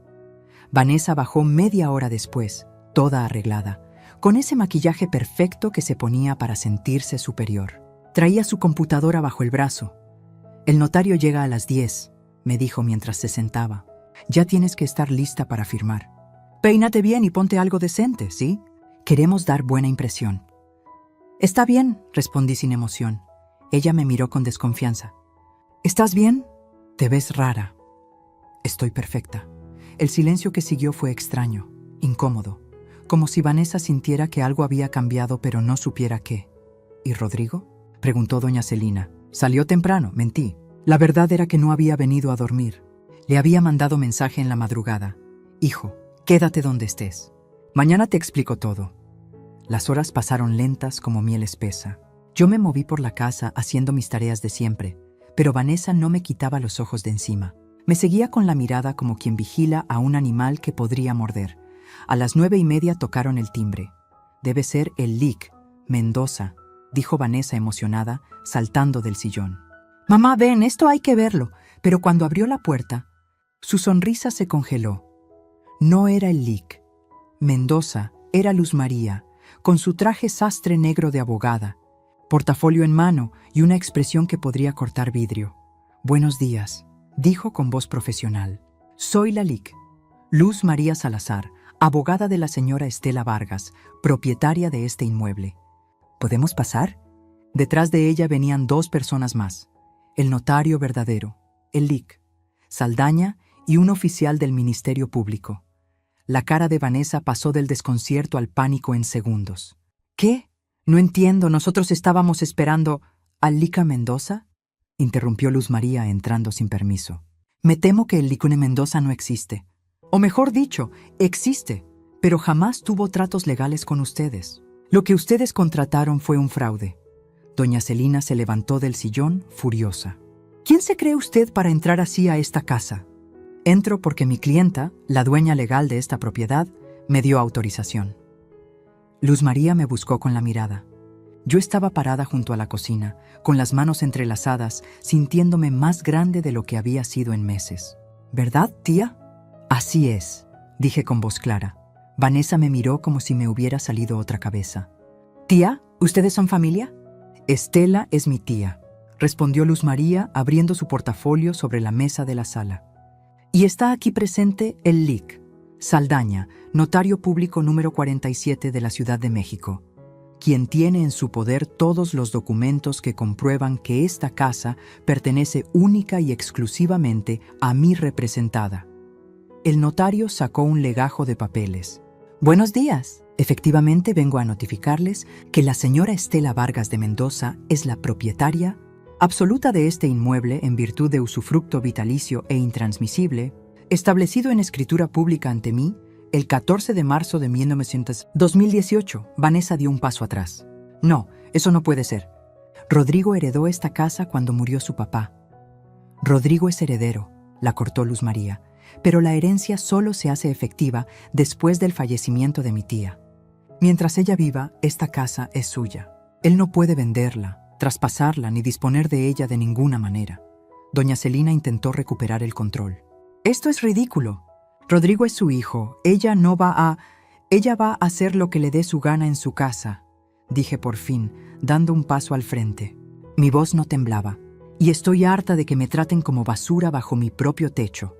Vanessa bajó media hora después, toda arreglada, con ese maquillaje perfecto que se ponía para sentirse superior. Traía su computadora bajo el brazo. «El notario llega a las 10», me dijo mientras se sentaba. «Ya tienes que estar lista para firmar. Peínate bien y ponte algo decente, ¿sí? Queremos dar buena impresión». «Está bien», respondí sin emoción. Ella me miró con desconfianza. «¿Estás bien? Te ves rara». «Estoy perfecta». El silencio que siguió fue extraño, incómodo, como si Vanessa sintiera que algo había cambiado pero no supiera qué. «¿Y Rodrigo?», preguntó doña Celina. «Salió temprano», mentí. La verdad era que no había venido a dormir. Le había mandado mensaje en la madrugada. «Hijo, quédate donde estés. Mañana te explico todo». Las horas pasaron lentas como miel espesa. Yo me moví por la casa haciendo mis tareas de siempre, pero Vanessa no me quitaba los ojos de encima. Me seguía con la mirada como quien vigila a un animal que podría morder. A las 9:30 tocaron el timbre. «Debe ser el LIC, Mendoza», dijo Vanessa emocionada, saltando del sillón. «Mamá, ven, esto hay que verlo». Pero cuando abrió la puerta, su sonrisa se congeló. No era el LIC. Mendoza era Luz María, con su traje sastre negro de abogada, portafolio en mano y una expresión que podría cortar vidrio. «Buenos días», dijo con voz profesional. «Soy la LIC, Luz María Salazar, abogada de la señora Estela Vargas, propietaria de este inmueble. ¿Podemos pasar?». Detrás de ella venían 2 personas más. El notario verdadero, el LIC, Saldaña y un oficial del Ministerio Público. La cara de Vanessa pasó del desconcierto al pánico en segundos. «¿Qué? No entiendo, nosotros estábamos esperando al LIC Mendoza», interrumpió Luz María entrando sin permiso. «Me temo que el LIC Mendoza no existe. O mejor dicho, existe, pero jamás tuvo tratos legales con ustedes. Lo que ustedes contrataron fue un fraude». Doña Celina se levantó del sillón, furiosa. «¿Quién se cree usted para entrar así a esta casa?». «Entro porque mi clienta, la dueña legal de esta propiedad, me dio autorización». Luz María me buscó con la mirada. Yo estaba parada junto a la cocina, con las manos entrelazadas, sintiéndome más grande de lo que había sido en meses. «¿Verdad, tía?». «Así es», dije con voz clara. Vanessa me miró como si me hubiera salido otra cabeza. «Tía, ¿ustedes son familia?». «Estela es mi tía», respondió Luz María abriendo su portafolio sobre la mesa de la sala. «Y está aquí presente el LIC, Saldaña, notario público número 47 de la Ciudad de México, quien tiene en su poder todos los documentos que comprueban que esta casa pertenece única y exclusivamente a mi representada». El notario sacó un legajo de papeles. «Buenos días. Efectivamente vengo a notificarles que la señora Estela Vargas de Mendoza es la propietaria absoluta de este inmueble en virtud de usufructo vitalicio e intransmisible, establecido en escritura pública ante mí el 14 de marzo de 2018. Vanessa dio un paso atrás. «No, eso no puede ser. Rodrigo heredó esta casa cuando murió su papá». «Rodrigo es heredero», la cortó Luz María, «pero la herencia solo se hace efectiva después del fallecimiento de mi tía. Mientras ella viva, esta casa es suya. Él no puede venderla, traspasarla ni disponer de ella de ninguna manera». Doña Celina intentó recuperar el control. «Esto es ridículo. Rodrigo es su hijo. Ella va a hacer lo que le dé su gana en su casa», dije por fin, dando un paso al frente. Mi voz no temblaba. «Y estoy harta de que me traten como basura bajo mi propio techo».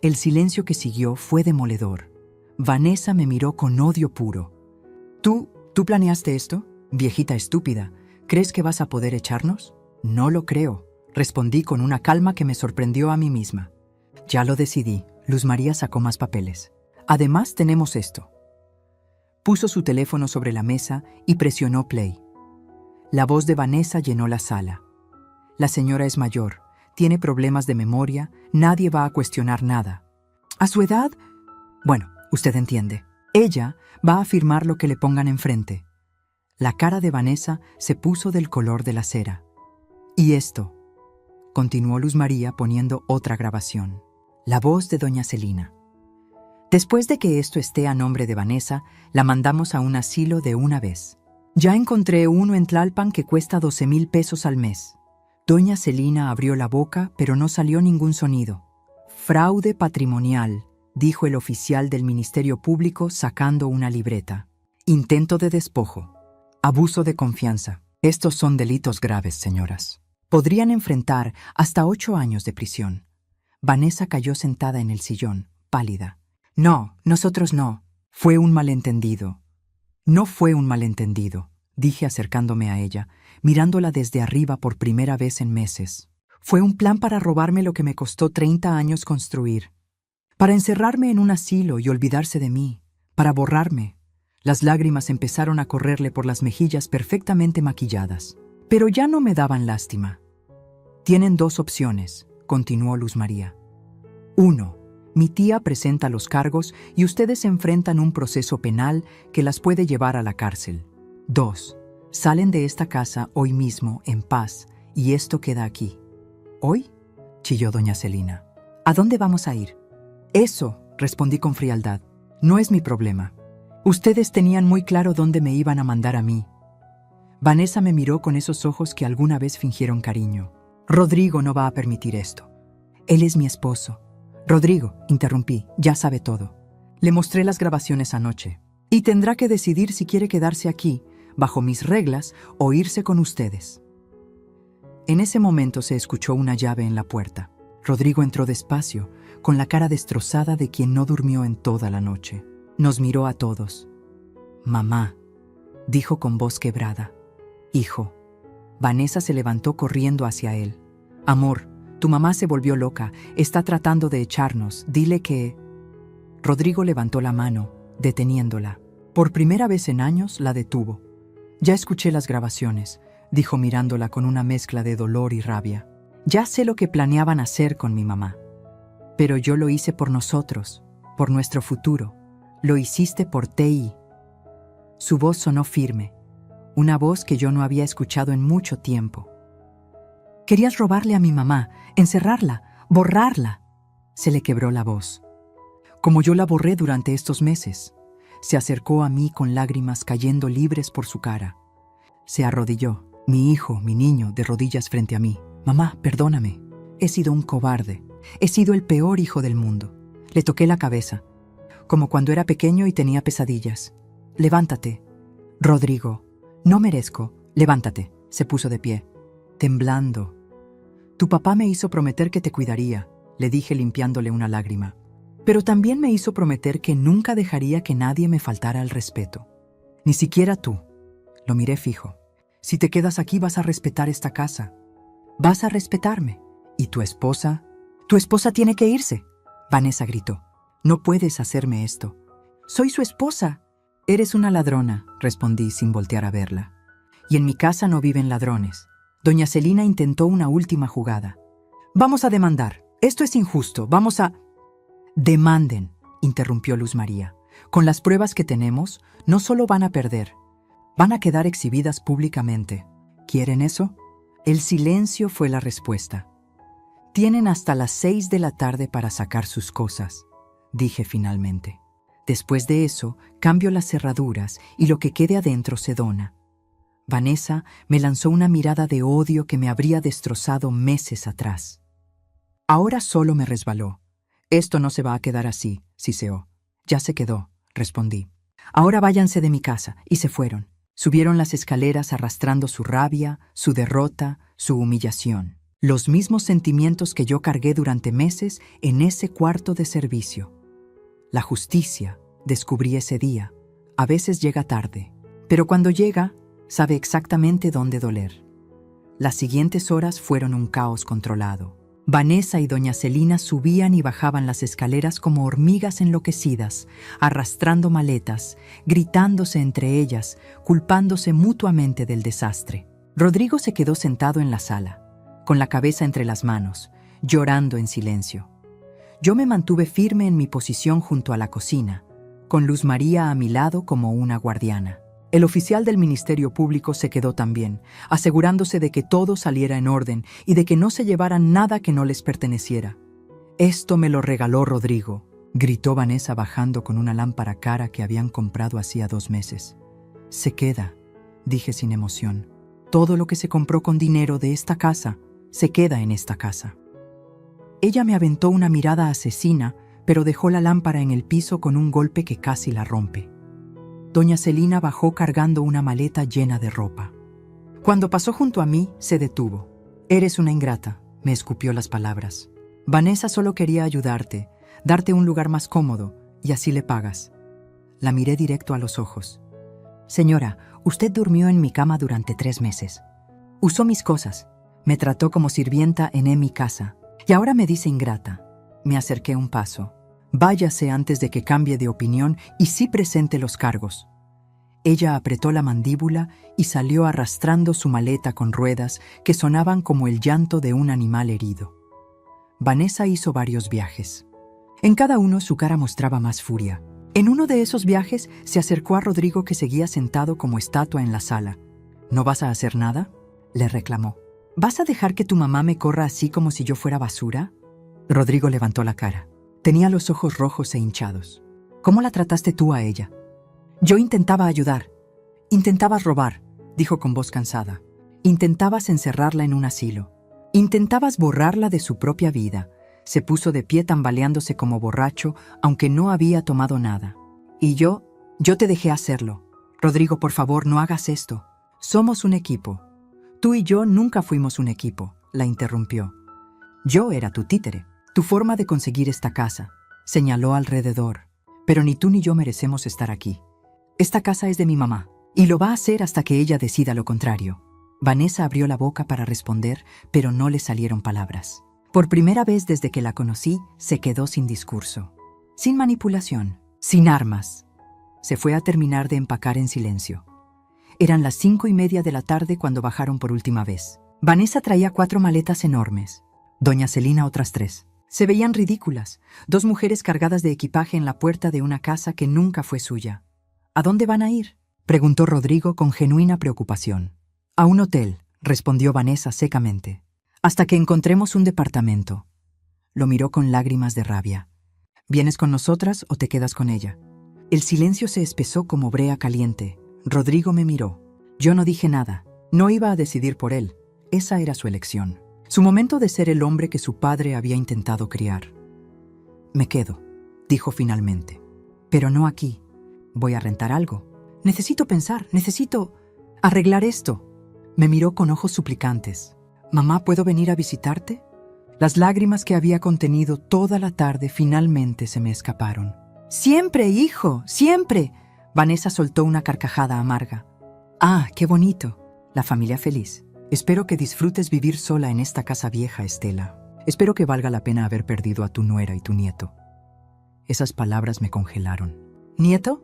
El silencio que siguió fue demoledor. Vanessa me miró con odio puro. ¿Tú planeaste esto? Viejita estúpida. ¿Crees que vas a poder echarnos?» «No lo creo», respondí con una calma que me sorprendió a mí misma. «Ya lo decidí». Luz María sacó más papeles. «Además tenemos esto». Puso su teléfono sobre la mesa y presionó play. La voz de Vanessa llenó la sala. «La señora es mayor, tiene problemas de memoria, nadie va a cuestionar nada. A su edad, bueno, usted entiende. Ella va a firmar lo que le pongan enfrente». La cara de Vanessa se puso del color de la cera. «Y esto», continuó Luz María poniendo otra grabación. La voz de doña Celina. «Después de que esto esté a nombre de Vanessa, la mandamos a un asilo de una vez. Ya encontré uno en Tlalpan que cuesta 12,000 pesos al mes». Doña Celina abrió la boca, pero no salió ningún sonido. «Fraude patrimonial», dijo el oficial del Ministerio Público sacando una libreta. Intento de despojo. Abuso de confianza. Estos son delitos graves, señoras. Podrían enfrentar hasta 8 años de prisión. Vanessa cayó sentada en el sillón, pálida. No, nosotros no. Fue un malentendido. No fue un malentendido, dije acercándome a ella, mirándola desde arriba por primera vez en meses. Fue un plan para robarme lo que me costó 30 años construir. Para encerrarme en un asilo y olvidarse de mí. Para borrarme. Las lágrimas empezaron a correrle por las mejillas perfectamente maquilladas. Pero ya no me daban lástima. Tienen 2 opciones, continuó Luz María. 1. Mi tía presenta los cargos y ustedes enfrentan un proceso penal que las puede llevar a la cárcel. 2. Salen de esta casa hoy mismo, en paz, y esto queda aquí. ¿Hoy?, chilló doña Celina. ¿A dónde vamos a ir? Eso, respondí con frialdad, no es mi problema. Ustedes tenían muy claro dónde me iban a mandar a mí. Vanessa me miró con esos ojos que alguna vez fingieron cariño. Rodrigo no va a permitir esto. Él es mi esposo. Rodrigo, interrumpí, ya sabe todo. Le mostré las grabaciones anoche. Y tendrá que decidir si quiere quedarse aquí, bajo mis reglas, o irse con ustedes. En ese momento se escuchó una llave en la puerta. Rodrigo entró despacio, con la cara destrozada de quien no durmió en toda la noche. Nos miró a todos. Mamá, dijo con voz quebrada. Hijo. Vanessa se levantó corriendo hacia él. Amor, tu mamá se volvió loca, está tratando de echarnos, dile que... Rodrigo levantó la mano, deteniéndola. Por primera vez en años la detuvo. Ya escuché las grabaciones, dijo mirándola con una mezcla de dolor y rabia. Ya sé lo que planeaban hacer con mi mamá. Pero yo lo hice por nosotros, por nuestro futuro. Lo hiciste por T.I. Su voz sonó firme, una voz que yo no había escuchado en mucho tiempo. Querías robarle a mi mamá, encerrarla, borrarla. Se le quebró la voz. Como yo la borré durante estos meses. Se acercó a mí con lágrimas cayendo libres por su cara. Se arrodilló, mi hijo, mi niño, de rodillas frente a mí. Mamá, perdóname. He sido un cobarde. He sido el peor hijo del mundo. Le toqué la cabeza, como cuando era pequeño y tenía pesadillas. Levántate. Rodrigo, no merezco. Levántate. Se puso de pie, temblando. Tu papá me hizo prometer que te cuidaría, le dije limpiándole una lágrima. Pero también me hizo prometer que nunca dejaría que nadie me faltara al respeto. Ni siquiera tú. Lo miré fijo. Si te quedas aquí vas a respetar esta casa. Vas a respetarme. ¿Y tu esposa? Tu esposa tiene que irse. Vanessa gritó. No puedes hacerme esto. Soy su esposa. Eres una ladrona, respondí sin voltear a verla. Y en mi casa no viven ladrones. Doña Celina intentó una última jugada. Vamos a demandar. Esto es injusto. Vamos a... Demanden, interrumpió Luz María. Con las pruebas que tenemos, no solo van a perder, van a quedar exhibidas públicamente. ¿Quieren eso? El silencio fue la respuesta. Tienen hasta las 6 de la tarde para sacar sus cosas, dije finalmente. Después de eso, cambio las cerraduras y lo que quede adentro se dona. Vanessa me lanzó una mirada de odio que me habría destrozado meses atrás. Ahora solo me resbaló. Esto no se va a quedar así, siseó. Ya se quedó, respondí. Ahora váyanse de mi casa, y se fueron. Subieron las escaleras arrastrando su rabia, su derrota, su humillación. Los mismos sentimientos que yo cargué durante meses en ese cuarto de servicio. La justicia, descubrí ese día, a veces llega tarde, pero cuando llega, sabe exactamente dónde doler. Las siguientes horas fueron un caos controlado. Vanessa y doña Celina subían y bajaban las escaleras como hormigas enloquecidas, arrastrando maletas, gritándose entre ellas, culpándose mutuamente del desastre. Rodrigo se quedó sentado en la sala, con la cabeza entre las manos, llorando en silencio. Yo me mantuve firme en mi posición junto a la cocina, con Luz María a mi lado como una guardiana. El oficial del Ministerio Público se quedó también, asegurándose de que todo saliera en orden y de que no se llevaran nada que no les perteneciera. «Esto me lo regaló Rodrigo», gritó Vanessa bajando con una lámpara cara que habían comprado hacía 2 meses. «Se queda», dije sin emoción. «Todo lo que se compró con dinero de esta casa se queda en esta casa». Ella me aventó una mirada asesina, pero dejó la lámpara en el piso con un golpe que casi la rompe. Doña Celina bajó cargando una maleta llena de ropa. Cuando pasó junto a mí, se detuvo. «Eres una ingrata», me escupió las palabras. «Vanessa solo quería ayudarte, darte un lugar más cómodo, y así le pagas». La miré directo a los ojos. «Señora, usted durmió en mi cama durante 3 meses. Usó mis cosas, me trató como sirvienta en mi casa, y ahora me dice ingrata». Me acerqué un paso. «Váyase antes de que cambie de opinión y sí presente los cargos». Ella apretó la mandíbula y salió arrastrando su maleta con ruedas que sonaban como el llanto de un animal herido. Vanessa hizo varios viajes. En cada uno su cara mostraba más furia. En uno de esos viajes se acercó a Rodrigo, que seguía sentado como estatua en la sala. «¿No vas a hacer nada?», le reclamó. «¿Vas a dejar que tu mamá me corra así como si yo fuera basura?». Rodrigo levantó la cara. Tenía los ojos rojos e hinchados. «¿Cómo la trataste tú a ella?». «Yo intentaba ayudar. Intentabas robar», dijo con voz cansada. «Intentabas encerrarla en un asilo. Intentabas borrarla de su propia vida». Se puso de pie tambaleándose como borracho, aunque no había tomado nada. «Y yo te dejé hacerlo. Rodrigo, por favor, no hagas esto. Somos un equipo». «Tú y yo nunca fuimos un equipo», la interrumpió. «Yo era tu títere, tu forma de conseguir esta casa». Señaló alrededor. «Pero ni tú ni yo merecemos estar aquí. Esta casa es de mi mamá, y lo va a hacer hasta que ella decida lo contrario». Vanessa abrió la boca para responder, pero no le salieron palabras. Por primera vez desde que la conocí, se quedó sin discurso, sin manipulación, sin armas. Se fue a terminar de empacar en silencio. Eran las 5:30 de la tarde cuando bajaron por última vez. Vanessa traía 4 maletas enormes. Doña Celina otras 3. Se veían ridículas, 2 mujeres cargadas de equipaje en la puerta de una casa que nunca fue suya. «¿A dónde van a ir?», preguntó Rodrigo con genuina preocupación. «A un hotel», respondió Vanessa secamente. «Hasta que encontremos un departamento». Lo miró con lágrimas de rabia. «¿Vienes con nosotras o te quedas con ella?». El silencio se espesó como brea caliente. Rodrigo me miró. Yo no dije nada. No iba a decidir por él. Esa era su elección. Su momento de ser el hombre que su padre había intentado criar. «Me quedo», dijo finalmente. «Pero no aquí. Voy a rentar algo. Necesito pensar, necesito arreglar esto». Me miró con ojos suplicantes. «Mamá, ¿puedo venir a visitarte?». Las lágrimas que había contenido toda la tarde finalmente se me escaparon. «Siempre, hijo, siempre». Vanessa soltó una carcajada amarga. «Ah, qué bonito. La familia feliz. Espero que disfrutes vivir sola en esta casa vieja, Estela. Espero que valga la pena haber perdido a tu nuera y tu nieto». Esas palabras me congelaron. «¿Nieto?».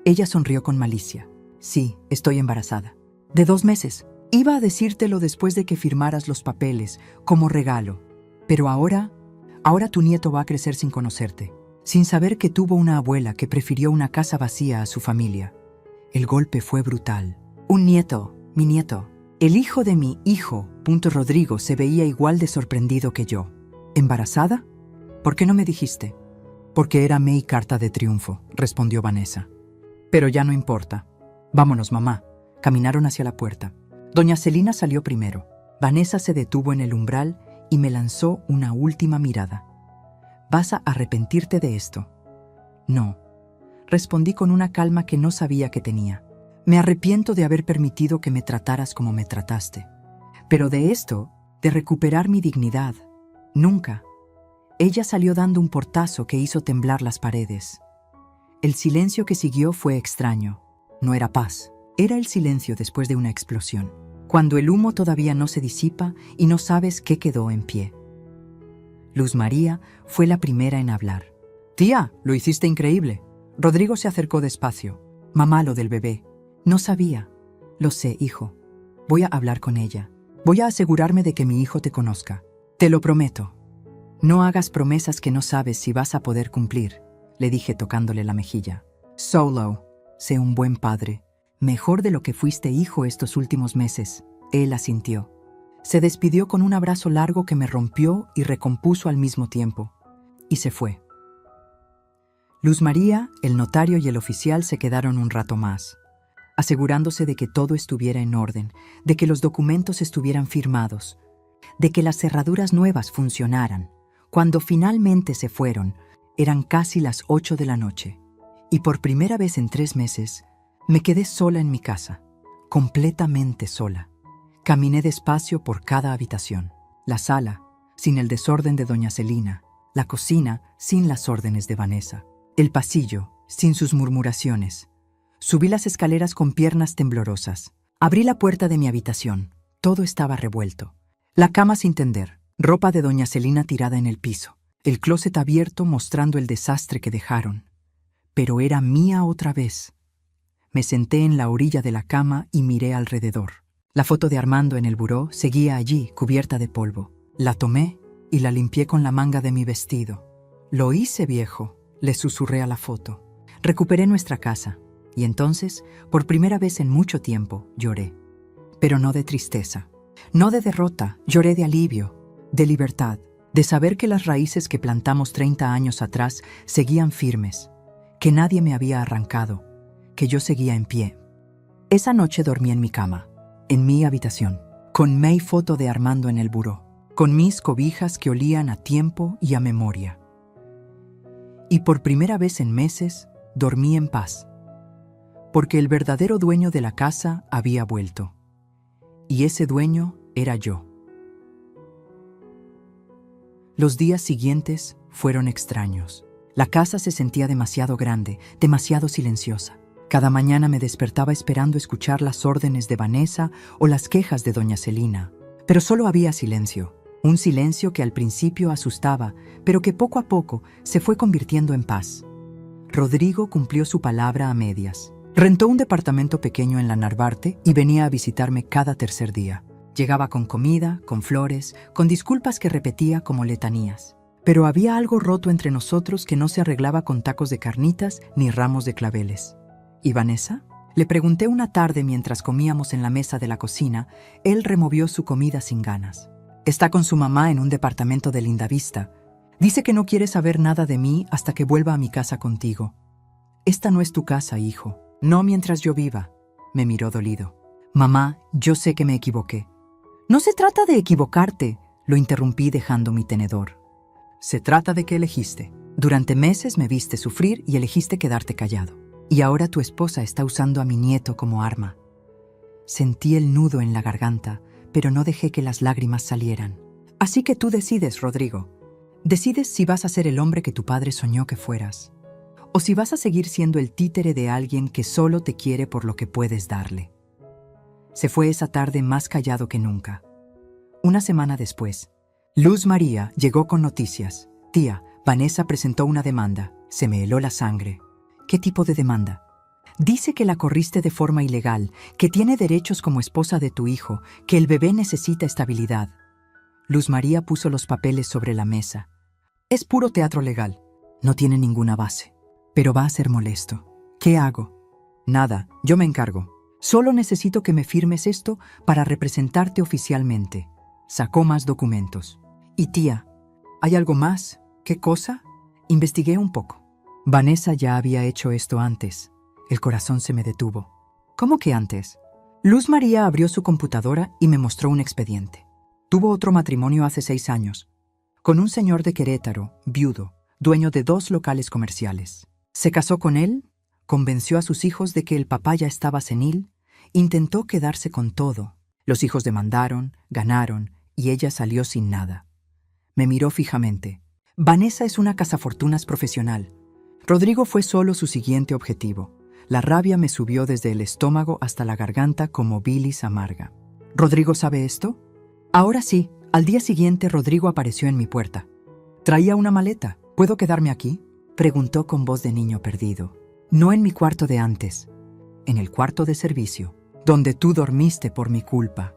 Ella sonrió con malicia. «Sí, estoy embarazada. De 2 meses. Iba a decírtelo después de que firmaras los papeles, como regalo. Pero ahora tu nieto va a crecer sin conocerte, sin saber que tuvo una abuela que prefirió una casa vacía a su familia». El golpe fue brutal. «Un nieto, mi nieto. El hijo de mi hijo». Rodrigo se veía igual de sorprendido que yo. «¿Embarazada? ¿Por qué no me dijiste?». «Porque era mi carta de triunfo», respondió Vanessa. «Pero ya no importa. Vámonos, mamá». Caminaron hacia la puerta. Doña Celina salió primero. Vanessa se detuvo en el umbral y me lanzó una última mirada. «¿Vas a arrepentirte de esto?». «No», respondí con una calma que no sabía que tenía. «Me arrepiento de haber permitido que me trataras como me trataste. Pero de esto, de recuperar mi dignidad, nunca». Ella salió dando un portazo que hizo temblar las paredes. El silencio que siguió fue extraño. No era paz. Era el silencio después de una explosión, cuando el humo todavía no se disipa y no sabes qué quedó en pie. Luz María fue la primera en hablar. «Tía, lo hiciste increíble». Rodrigo se acercó despacio. «Mamá, lo del bebé. No sabía». «Lo sé, hijo. Voy a hablar con ella. Voy a asegurarme de que mi hijo te conozca. Te lo prometo». «No hagas promesas que no sabes si vas a poder cumplir», le dije tocándole la mejilla. «Solo, sé un buen padre. Mejor de lo que fuiste hijo estos últimos meses». Él asintió. Se despidió con un abrazo largo que me rompió y recompuso al mismo tiempo. Y se fue. Luz María, el notario y el oficial se quedaron un rato más, asegurándose de que todo estuviera en orden, de que los documentos estuvieran firmados, de que las cerraduras nuevas funcionaran. Cuando finalmente se fueron, Eran casi las 8 de la noche, y por primera vez en 3 meses me quedé sola en mi casa, completamente sola. Caminé despacio por cada habitación. La sala, sin el desorden de doña Celina. La cocina, sin las órdenes de Vanessa. El pasillo, sin sus murmuraciones. Subí las escaleras con piernas temblorosas. Abrí la puerta de mi habitación. Todo estaba revuelto. La cama sin tender, ropa de doña Celina tirada en el piso, el closet abierto mostrando el desastre que dejaron. Pero era mía otra vez. Me senté en la orilla de la cama y miré alrededor. La foto de Armando en el buró seguía allí, cubierta de polvo. La tomé y la limpié con la manga de mi vestido. «Lo hice, viejo», le susurré a la foto. Recuperé nuestra casa, y entonces, por primera vez en mucho tiempo, lloré. Pero no de tristeza, no de derrota, lloré de alivio, de libertad, de saber que las raíces que plantamos 30 años atrás seguían firmes, que nadie me había arrancado, que yo seguía en pie. Esa noche dormí en mi cama, en mi habitación, con mi foto de Armando en el buró, con mis cobijas que olían a tiempo y a memoria. Y por primera vez en meses, dormí en paz, porque el verdadero dueño de la casa había vuelto, y ese dueño era yo. Los días siguientes fueron extraños. La casa se sentía demasiado grande, demasiado silenciosa. Cada mañana me despertaba esperando escuchar las órdenes de Vanessa o las quejas de doña Celina. Pero solo había silencio. Un silencio que al principio asustaba, pero que poco a poco se fue convirtiendo en paz. Rodrigo cumplió su palabra a medias. Rentó un departamento pequeño en la Narvarte y venía a visitarme cada tercer día. Llegaba con comida, con flores, con disculpas que repetía como letanías. Pero había algo roto entre nosotros que no se arreglaba con tacos de carnitas ni ramos de claveles. ¿Y Vanessa? Le pregunté una tarde mientras comíamos en la mesa de la cocina. Él removió su comida sin ganas. Está con su mamá en un departamento de Lindavista. Dice que no quiere saber nada de mí hasta que vuelva a mi casa contigo. Esta no es tu casa, hijo. No mientras yo viva. Me miró dolido. Mamá, yo sé que me equivoqué. No se trata de equivocarte, lo interrumpí dejando mi tenedor. Se trata de que elegiste. Durante meses me viste sufrir y elegiste quedarte callado. Y ahora tu esposa está usando a mi nieto como arma. Sentí el nudo en la garganta, pero no dejé que las lágrimas salieran. Así que tú decides, Rodrigo. Decides si vas a ser el hombre que tu padre soñó que fueras, o si vas a seguir siendo el títere de alguien que solo te quiere por lo que puedes darle. Se fue esa tarde más callado que nunca. Una semana después, Luz María llegó con noticias. Tía, Vanessa presentó una demanda. Se me heló la sangre. ¿Qué tipo de demanda? Dice que la corriste de forma ilegal, que tiene derechos como esposa de tu hijo, que el bebé necesita estabilidad. Luz María puso los papeles sobre la mesa. Es puro teatro legal. No tiene ninguna base. Pero va a ser molesto. ¿Qué hago? Nada, yo me encargo. Solo necesito que me firmes esto para representarte oficialmente. Sacó más documentos. Y tía, ¿hay algo más? ¿Qué cosa? Investigué un poco. Vanessa ya había hecho esto antes. El corazón se me detuvo. ¿Cómo que antes? Luz María abrió su computadora y me mostró un expediente. Tuvo otro matrimonio hace 6 años, con un señor de Querétaro, viudo, dueño de 2 locales comerciales. Se casó con él, convenció a sus hijos de que el papá ya estaba senil, intentó quedarse con todo. Los hijos demandaron, ganaron, y ella salió sin nada. Me miró fijamente. Vanessa es una cazafortunas profesional. Rodrigo fue solo su siguiente objetivo. La rabia me subió desde el estómago hasta la garganta como bilis amarga. ¿Rodrigo sabe esto? Ahora sí, al día siguiente Rodrigo apareció en mi puerta. Traía una maleta. ¿Puedo quedarme aquí? Preguntó con voz de niño perdido. No en mi cuarto de antes, en el cuarto de servicio, donde tú dormiste por mi culpa.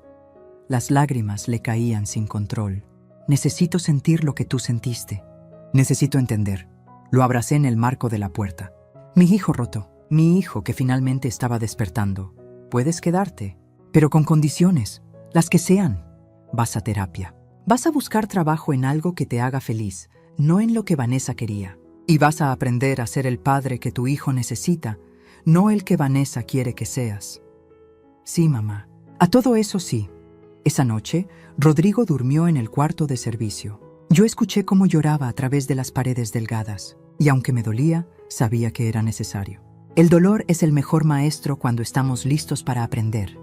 Las lágrimas le caían sin control. Necesito sentir lo que tú sentiste. Necesito entender. Lo abracé en el marco de la puerta. Mi hijo roto. Mi hijo que finalmente estaba despertando. Puedes quedarte, pero con condiciones, las que sean. Vas a terapia. Vas a buscar trabajo en algo que te haga feliz, no en lo que Vanessa quería. Y vas a aprender a ser el padre que tu hijo necesita, no el que Vanessa quiere que seas. Sí, mamá. A todo eso sí. Esa noche, Rodrigo durmió en el cuarto de servicio. Yo escuché cómo lloraba a través de las paredes delgadas. Y aunque me dolía, sabía que era necesario. El dolor es el mejor maestro cuando estamos listos para aprender.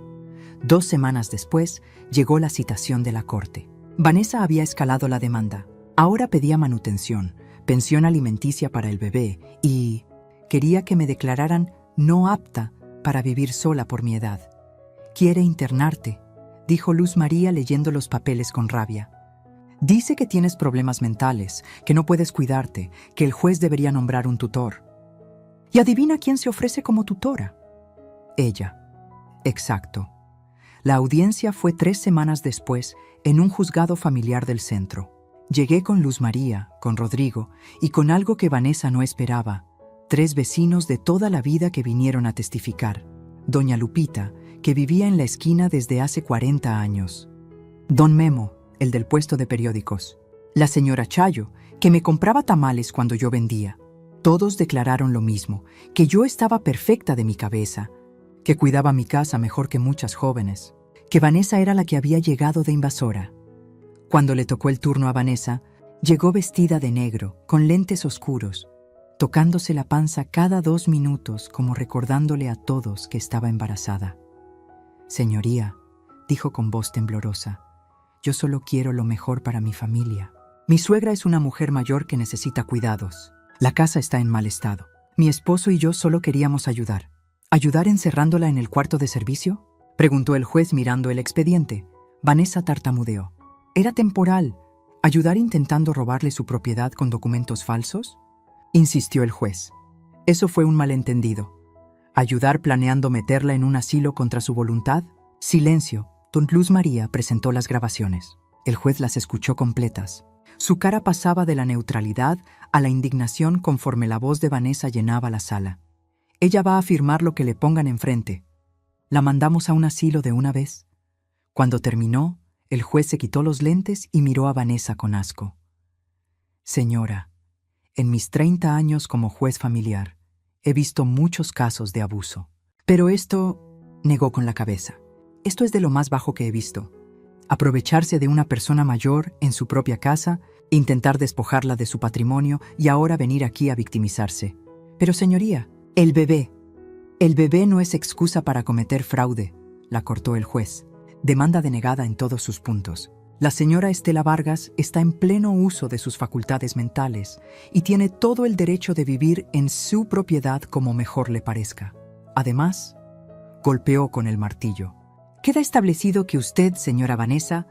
2 semanas después, llegó la citación de la corte. Vanessa había escalado la demanda. Ahora pedía manutención, pensión alimenticia para el bebé y quería que me declararan no apta para vivir sola por mi edad. «Quiere internarte», dijo Luz María leyendo los papeles con rabia. «Dice que tienes problemas mentales, que no puedes cuidarte, que el juez debería nombrar un tutor». «¿Y adivina quién se ofrece como tutora?» «Ella». «Exacto». La audiencia fue 3 semanas después en un juzgado familiar del centro. Llegué con Luz María, con Rodrigo y con algo que Vanessa no esperaba. 3 vecinos de toda la vida que vinieron a testificar. Doña Lupita, que vivía en la esquina desde hace 40 años. Don Memo, el del puesto de periódicos. La señora Chayo, que me compraba tamales cuando yo vendía. Todos declararon lo mismo, que yo estaba perfecta de mi cabeza, que cuidaba mi casa mejor que muchas jóvenes, que Vanessa era la que había llegado de invasora. Cuando le tocó el turno a Vanessa, llegó vestida de negro, con lentes oscuros, tocándose la panza cada 2 minutos como recordándole a todos que estaba embarazada. «Señoría», dijo con voz temblorosa, «yo solo quiero lo mejor para mi familia. Mi suegra es una mujer mayor que necesita cuidados. La casa está en mal estado. Mi esposo y yo solo queríamos ayudar». «¿Ayudar encerrándola en el cuarto de servicio?», preguntó el juez mirando el expediente. Vanessa tartamudeó. «Era temporal. ¿Ayudar intentando robarle su propiedad con documentos falsos?», insistió el juez. «Eso fue un malentendido. ¿Ayudar planeando meterla en un asilo contra su voluntad?». «Silencio». Don Luz María presentó las grabaciones. El juez las escuchó completas. Su cara pasaba de la neutralidad a la indignación conforme la voz de Vanessa llenaba la sala. «Ella va a firmar lo que le pongan enfrente. La mandamos a un asilo de una vez». Cuando terminó, el juez se quitó los lentes y miró a Vanessa con asco. «Señora, en mis 30 años como juez familiar, he visto muchos casos de abuso. Pero esto», negó con la cabeza, «esto es de lo más bajo que he visto. Aprovecharse de una persona mayor en su propia casa, intentar despojarla de su patrimonio y ahora venir aquí a victimizarse. Pero señoría, el bebé no es excusa para cometer fraude», la cortó el juez. «Demanda denegada en todos sus puntos. La señora Estela Vargas está en pleno uso de sus facultades mentales y tiene todo el derecho de vivir en su propiedad como mejor le parezca. Además», golpeó con el martillo, «queda establecido que usted, señora Vanessa,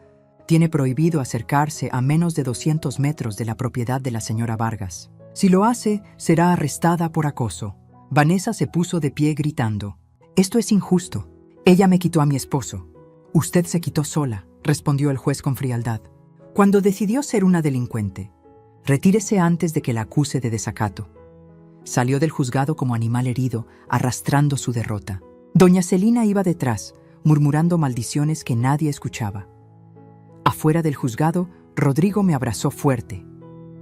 tiene prohibido acercarse a menos de 200 metros de la propiedad de la señora Vargas. Si lo hace, será arrestada por acoso». Vanessa se puso de pie gritando. «Esto es injusto. Ella me quitó a mi esposo». «Usted se quitó sola», respondió el juez con frialdad, «cuando decidió ser una delincuente. Retírese antes de que la acuse de desacato». Salió del juzgado como animal herido, arrastrando su derrota. Doña Celina iba detrás, murmurando maldiciones que nadie escuchaba. Afuera del juzgado, Rodrigo me abrazó fuerte.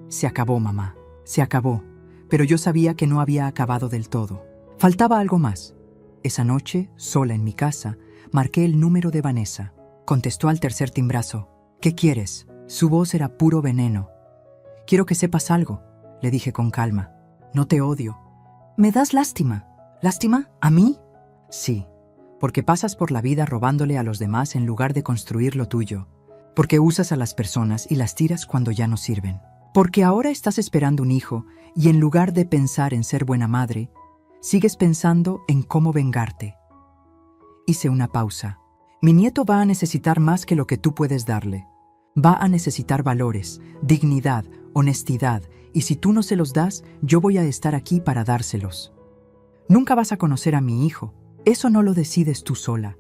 «Se acabó, mamá, se acabó». Pero yo sabía que no había acabado del todo. Faltaba algo más. Esa noche, sola en mi casa, marqué el número de Vanessa. Contestó al tercer timbrazo. «¿Qué quieres?». Su voz era puro veneno. «Quiero que sepas algo», le dije con calma. «No te odio». «¿Me das lástima?». «¿Lástima? ¿A mí?». «Sí, porque pasas por la vida robándole a los demás en lugar de construir lo tuyo. Porque usas a las personas y las tiras cuando ya no sirven. Porque ahora estás esperando un hijo y en lugar de pensar en ser buena madre, sigues pensando en cómo vengarte». Hice una pausa. «Mi nieto va a necesitar más que lo que tú puedes darle. Va a necesitar valores, dignidad, honestidad, y si tú no se los das, yo voy a estar aquí para dárselos. Nunca vas a conocer a mi hijo. Eso no lo decides tú sola.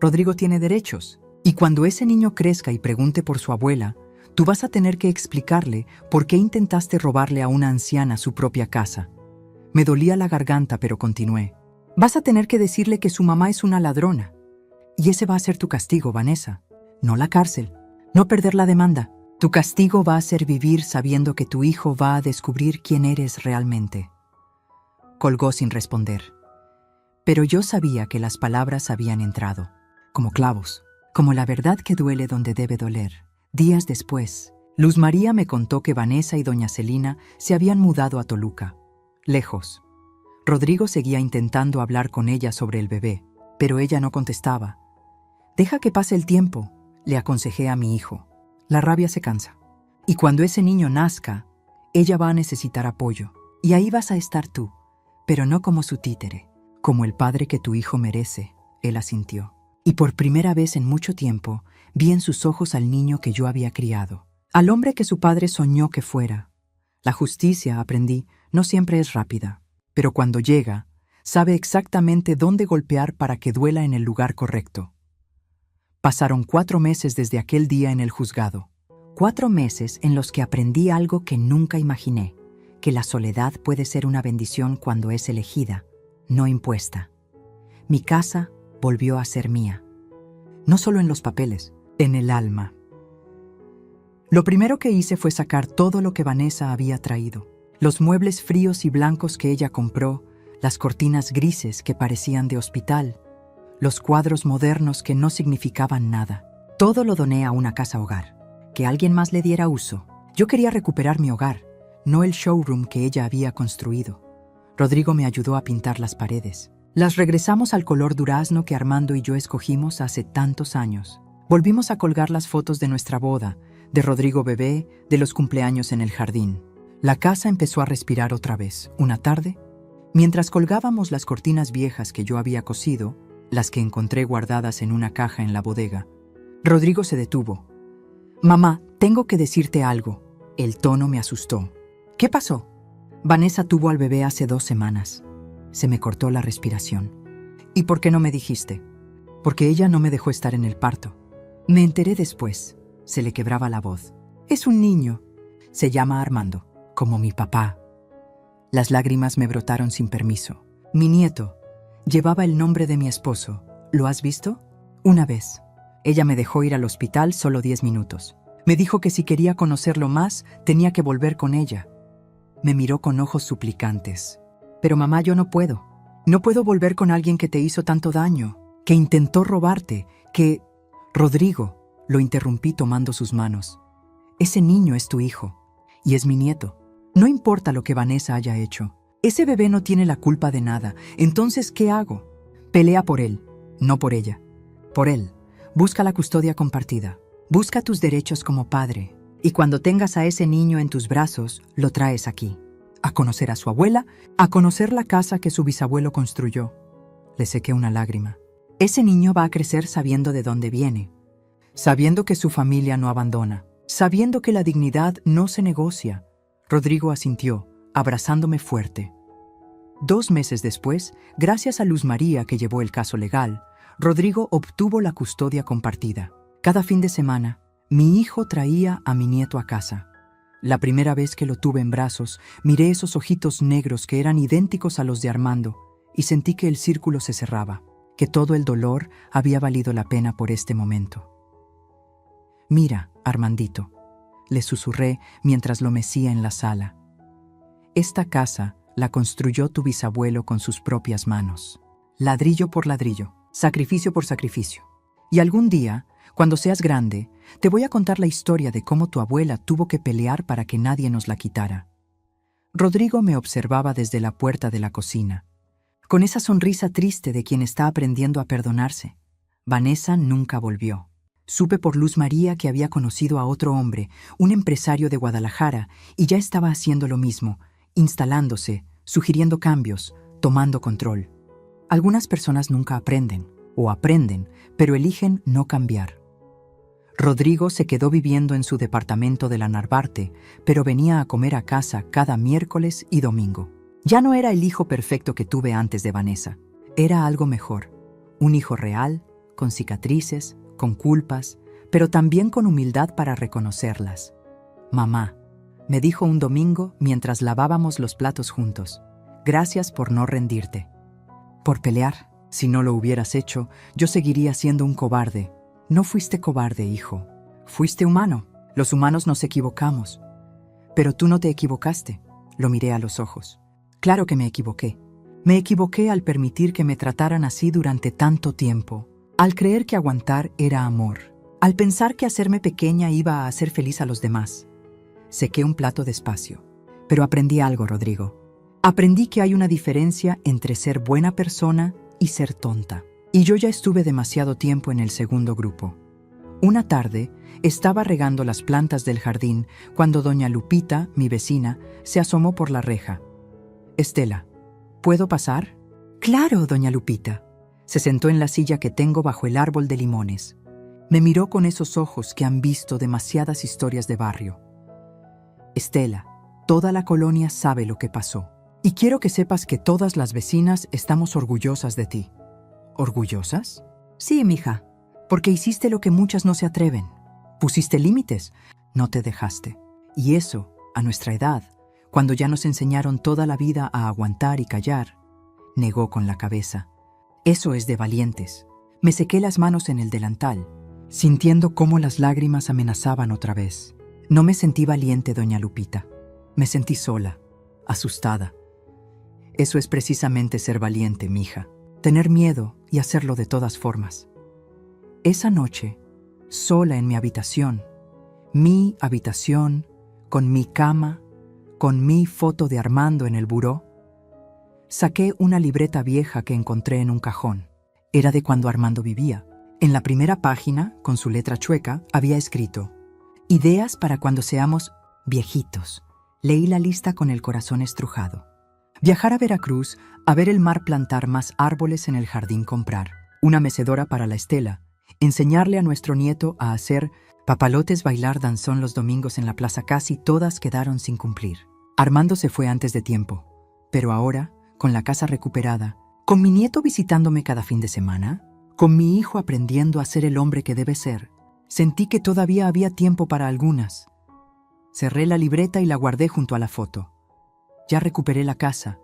Rodrigo tiene derechos, y cuando ese niño crezca y pregunte por su abuela, tú vas a tener que explicarle por qué intentaste robarle a una anciana su propia casa». Me dolía la garganta, pero continué. «Vas a tener que decirle que su mamá es una ladrona. Y ese va a ser tu castigo, Vanessa. No la cárcel, no perder la demanda. Tu castigo va a ser vivir sabiendo que tu hijo va a descubrir quién eres realmente». Colgó sin responder. Pero yo sabía que las palabras habían entrado, como clavos, como la verdad que duele donde debe doler. Días después, Luz María me contó que Vanessa y doña Celina se habían mudado a Toluca, lejos. Rodrigo seguía intentando hablar con ella sobre el bebé, pero ella no contestaba. «Deja que pase el tiempo», le aconsejé a mi hijo. «La rabia se cansa. Y cuando ese niño nazca, ella va a necesitar apoyo. Y ahí vas a estar tú, pero no como su títere, como el padre que tu hijo merece», él asintió. Y por primera vez en mucho tiempo, vi en sus ojos al niño que yo había criado, al hombre que su padre soñó que fuera. La justicia, aprendí, no siempre es rápida, pero cuando llega, sabe exactamente dónde golpear para que duela en el lugar correcto. Pasaron 4 meses desde aquel día en el juzgado. 4 meses en los que aprendí algo que nunca imaginé, que la soledad puede ser una bendición cuando es elegida, no impuesta. Mi casa volvió a ser mía. No solo en los papeles, en el alma. Lo primero que hice fue sacar todo lo que Vanessa había traído. Los muebles fríos y blancos que ella compró, las cortinas grises que parecían de hospital, los cuadros modernos que no significaban nada. Todo lo doné a una casa hogar, que alguien más le diera uso. Yo quería recuperar mi hogar, no el showroom que ella había construido. Rodrigo me ayudó a pintar las paredes. Las regresamos al color durazno que Armando y yo escogimos hace tantos años. Volvimos a colgar las fotos de nuestra boda, de Rodrigo bebé, de los cumpleaños en el jardín. La casa empezó a respirar otra vez. Una tarde, mientras colgábamos las cortinas viejas que yo había cosido, las que encontré guardadas en una caja en la bodega, Rodrigo se detuvo. «Mamá, tengo que decirte algo». El tono me asustó. «¿Qué pasó?» «Vanessa tuvo al bebé hace 2 semanas». Se me cortó la respiración. «¿Y por qué no me dijiste?» «Porque ella no me dejó estar en el parto». «Me enteré después». Se le quebraba la voz. «Es un niño. Se llama Armando, como mi papá». Las lágrimas me brotaron sin permiso. «Mi nieto. Llevaba el nombre de mi esposo. ¿Lo has visto?» «Una vez. Ella me dejó ir al hospital solo 10 minutos. Me dijo que si quería conocerlo más, tenía que volver con ella». Me miró con ojos suplicantes. «Pero mamá, yo no puedo. No puedo volver con alguien que te hizo tanto daño, que intentó robarte, que...» «Rodrigo», lo interrumpí tomando sus manos. «Ese niño es tu hijo, y es mi nieto. No importa lo que Vanessa haya hecho. Ese bebé no tiene la culpa de nada. Entonces, ¿qué hago? Pelea por él, no por ella. Por él. Busca la custodia compartida. Busca tus derechos como padre. Y cuando tengas a ese niño en tus brazos, lo traes aquí. A conocer a su abuela, a conocer la casa que su bisabuelo construyó». Le sequé una lágrima. «Ese niño va a crecer sabiendo de dónde viene, sabiendo que su familia no abandona, sabiendo que la dignidad no se negocia». Rodrigo asintió, abrazándome fuerte. 2 meses después, gracias a Luz María que llevó el caso legal, Rodrigo obtuvo la custodia compartida. Cada fin de semana, mi hijo traía a mi nieto a casa. La primera vez que lo tuve en brazos, miré esos ojitos negros que eran idénticos a los de Armando y sentí que el círculo se cerraba, que todo el dolor había valido la pena por este momento. «Mira, Armandito», le susurré mientras lo mecía en la sala. «Esta casa la construyó tu bisabuelo con sus propias manos, ladrillo por ladrillo, sacrificio por sacrificio. Y algún día, cuando seas grande, te voy a contar la historia de cómo tu abuela tuvo que pelear para que nadie nos la quitara». Rodrigo me observaba desde la puerta de la cocina, con esa sonrisa triste de quien está aprendiendo a perdonarse. Vanessa nunca volvió. Supe por Luz María que había conocido a otro hombre, un empresario de Guadalajara, y ya estaba haciendo lo mismo, instalándose, sugiriendo cambios, tomando control. Algunas personas nunca aprenden, o aprenden, pero eligen no cambiar. Rodrigo se quedó viviendo en su departamento de la Narvarte, pero venía a comer a casa cada miércoles y domingo. Ya no era el hijo perfecto que tuve antes de Vanessa. Era algo mejor. Un hijo real, con cicatrices, con culpas, pero también con humildad para reconocerlas. «Mamá», me dijo un domingo mientras lavábamos los platos juntos, «gracias por no rendirte. Por pelear. Si no lo hubieras hecho, yo seguiría siendo un cobarde». «No fuiste cobarde, hijo. Fuiste humano. Los humanos nos equivocamos». «Pero tú no te equivocaste». Lo miré a los ojos. «Claro que me equivoqué. Me equivoqué al permitir que me trataran así durante tanto tiempo, al creer que aguantar era amor, al pensar que hacerme pequeña iba a hacer feliz a los demás. Sequé un plato despacio. Pero aprendí algo, Rodrigo. Aprendí que hay una diferencia entre ser buena persona y ser tonta. Y yo ya estuve demasiado tiempo en el segundo grupo. Una tarde, estaba regando las plantas del jardín cuando doña Lupita, mi vecina, se asomó por la reja. «Estela, ¿puedo pasar?» «Claro, doña Lupita». Se sentó en la silla que tengo bajo el árbol de limones. Me miró con esos ojos que han visto demasiadas historias de barrio. «Estela, toda la colonia sabe lo que pasó. Y quiero que sepas que todas las vecinas estamos orgullosas de ti». ¿Orgullosas? Sí, mija, porque hiciste lo que muchas no se atreven. Pusiste límites, no te dejaste. Y eso, a nuestra edad, cuando ya nos enseñaron toda la vida a aguantar y callar, negó con la cabeza. Eso es de valientes. Me sequé las manos en el delantal, sintiendo cómo las lágrimas amenazaban otra vez. No me sentí valiente, doña Lupita. Me sentí sola, asustada. Eso es precisamente ser valiente, mija. Tener miedo y hacerlo de todas formas. Esa noche, sola en mi habitación, con mi cama, con mi foto de Armando en el buró, saqué una libreta vieja que encontré en un cajón. Era de cuando Armando vivía. En la primera página, con su letra chueca, había escrito: «Ideas para cuando seamos viejitos». Leí la lista con el corazón estrujado. Viajar a Veracruz, a ver el mar, plantar más árboles en el jardín, comprar una mecedora para la Estela, enseñarle a nuestro nieto a hacer papalotes, bailar danzón los domingos en la plaza. Casi todas quedaron sin cumplir. Armando se fue antes de tiempo, pero ahora, con la casa recuperada, con mi nieto visitándome cada fin de semana, con mi hijo aprendiendo a ser el hombre que debe ser, sentí que todavía había tiempo para algunas. Cerré la libreta y la guardé junto a la foto. Ya recuperé la casa.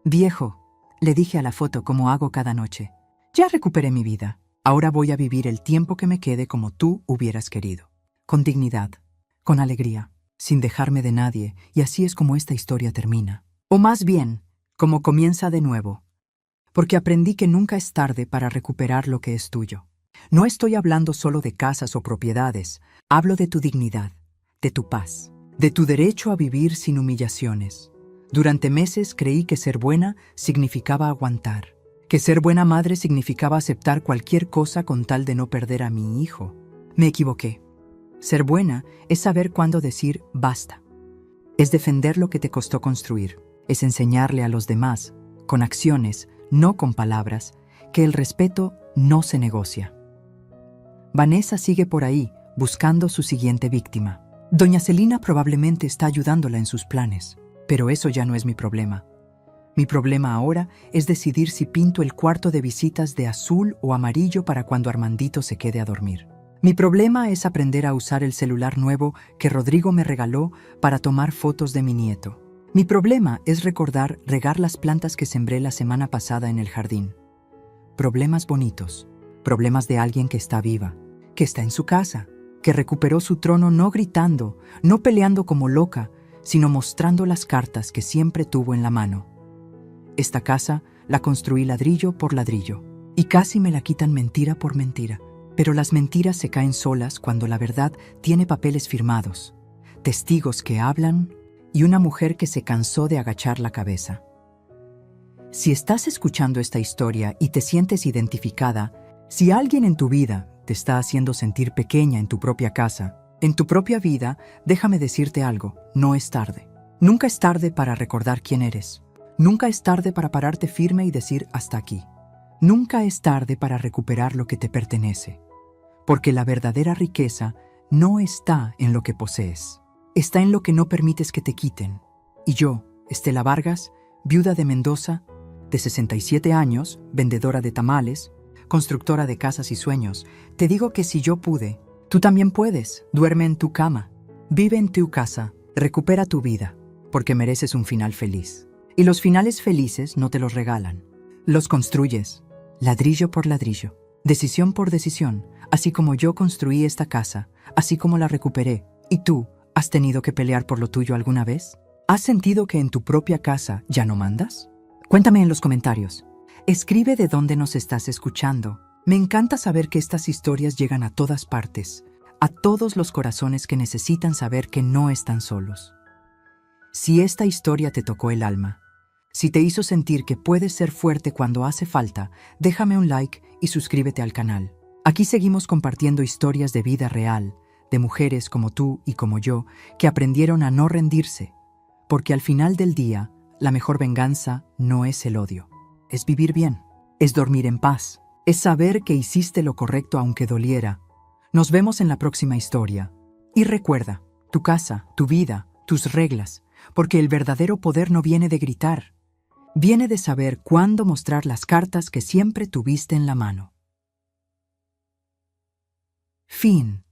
«Viejo», le dije a la foto como hago cada noche, «ya recuperé mi vida. Ahora voy a vivir el tiempo que me quede como tú hubieras querido. Con dignidad, con alegría, sin dejarme de nadie, y así es como esta historia termina. O más bien, como comienza de nuevo. Porque aprendí que nunca es tarde para recuperar lo que es tuyo. No estoy hablando solo de casas o propiedades, hablo de tu dignidad, de tu paz, de tu derecho a vivir sin humillaciones. Durante meses creí que ser buena significaba aguantar, que ser buena madre significaba aceptar cualquier cosa con tal de no perder a mi hijo. Me equivoqué. Ser buena es saber cuándo decir basta. Es defender lo que te costó construir. Es enseñarle a los demás, con acciones, no con palabras, que el respeto no se negocia. Vanessa sigue por ahí, buscando su siguiente víctima. Doña Celina probablemente está ayudándola en sus planes. Pero eso ya no es mi problema. Mi problema ahora es decidir si pinto el cuarto de visitas de azul o amarillo para cuando Armandito se quede a dormir. Mi problema es aprender a usar el celular nuevo que Rodrigo me regaló para tomar fotos de mi nieto. Mi problema es recordar regar las plantas que sembré la semana pasada en el jardín. Problemas bonitos, problemas de alguien que está viva, que está en su casa, que recuperó su trono no gritando, no peleando como loca, sino mostrando las cartas que siempre tuvo en la mano. Esta casa la construí ladrillo por ladrillo, y casi me la quitan mentira por mentira. Pero las mentiras se caen solas cuando la verdad tiene papeles firmados, testigos que hablan y una mujer que se cansó de agachar la cabeza. Si estás escuchando esta historia y te sientes identificada, si alguien en tu vida te está haciendo sentir pequeña en tu propia casa, en tu propia vida, déjame decirte algo, no es tarde. Nunca es tarde para recordar quién eres. Nunca es tarde para pararte firme y decir hasta aquí. Nunca es tarde para recuperar lo que te pertenece. Porque la verdadera riqueza no está en lo que posees. Está en lo que no permites que te quiten. Y yo, Estela Vargas, viuda de Mendoza, de 67 años, vendedora de tamales, constructora de casas y sueños, te digo que si yo pude, tú también puedes. Duerme en tu cama, vive en tu casa, recupera tu vida, porque mereces un final feliz. Y los finales felices no te los regalan. Los construyes, ladrillo por ladrillo, decisión por decisión, así como yo construí esta casa, así como la recuperé. ¿Y tú, has tenido que pelear por lo tuyo alguna vez? ¿Has sentido que en tu propia casa ya no mandas? Cuéntame en los comentarios. Escribe de dónde nos estás escuchando. Me encanta saber que estas historias llegan a todas partes, a todos los corazones que necesitan saber que no están solos. Si esta historia te tocó el alma, si te hizo sentir que puedes ser fuerte cuando hace falta, déjame un like y suscríbete al canal. Aquí seguimos compartiendo historias de vida real, de mujeres como tú y como yo, que aprendieron a no rendirse, porque al final del día, la mejor venganza no es el odio. Es vivir bien, es dormir en paz, es saber que hiciste lo correcto aunque doliera. Nos vemos en la próxima historia. Y recuerda, tu casa, tu vida, tus reglas, porque el verdadero poder no viene de gritar, viene de saber cuándo mostrar las cartas que siempre tuviste en la mano. Fin.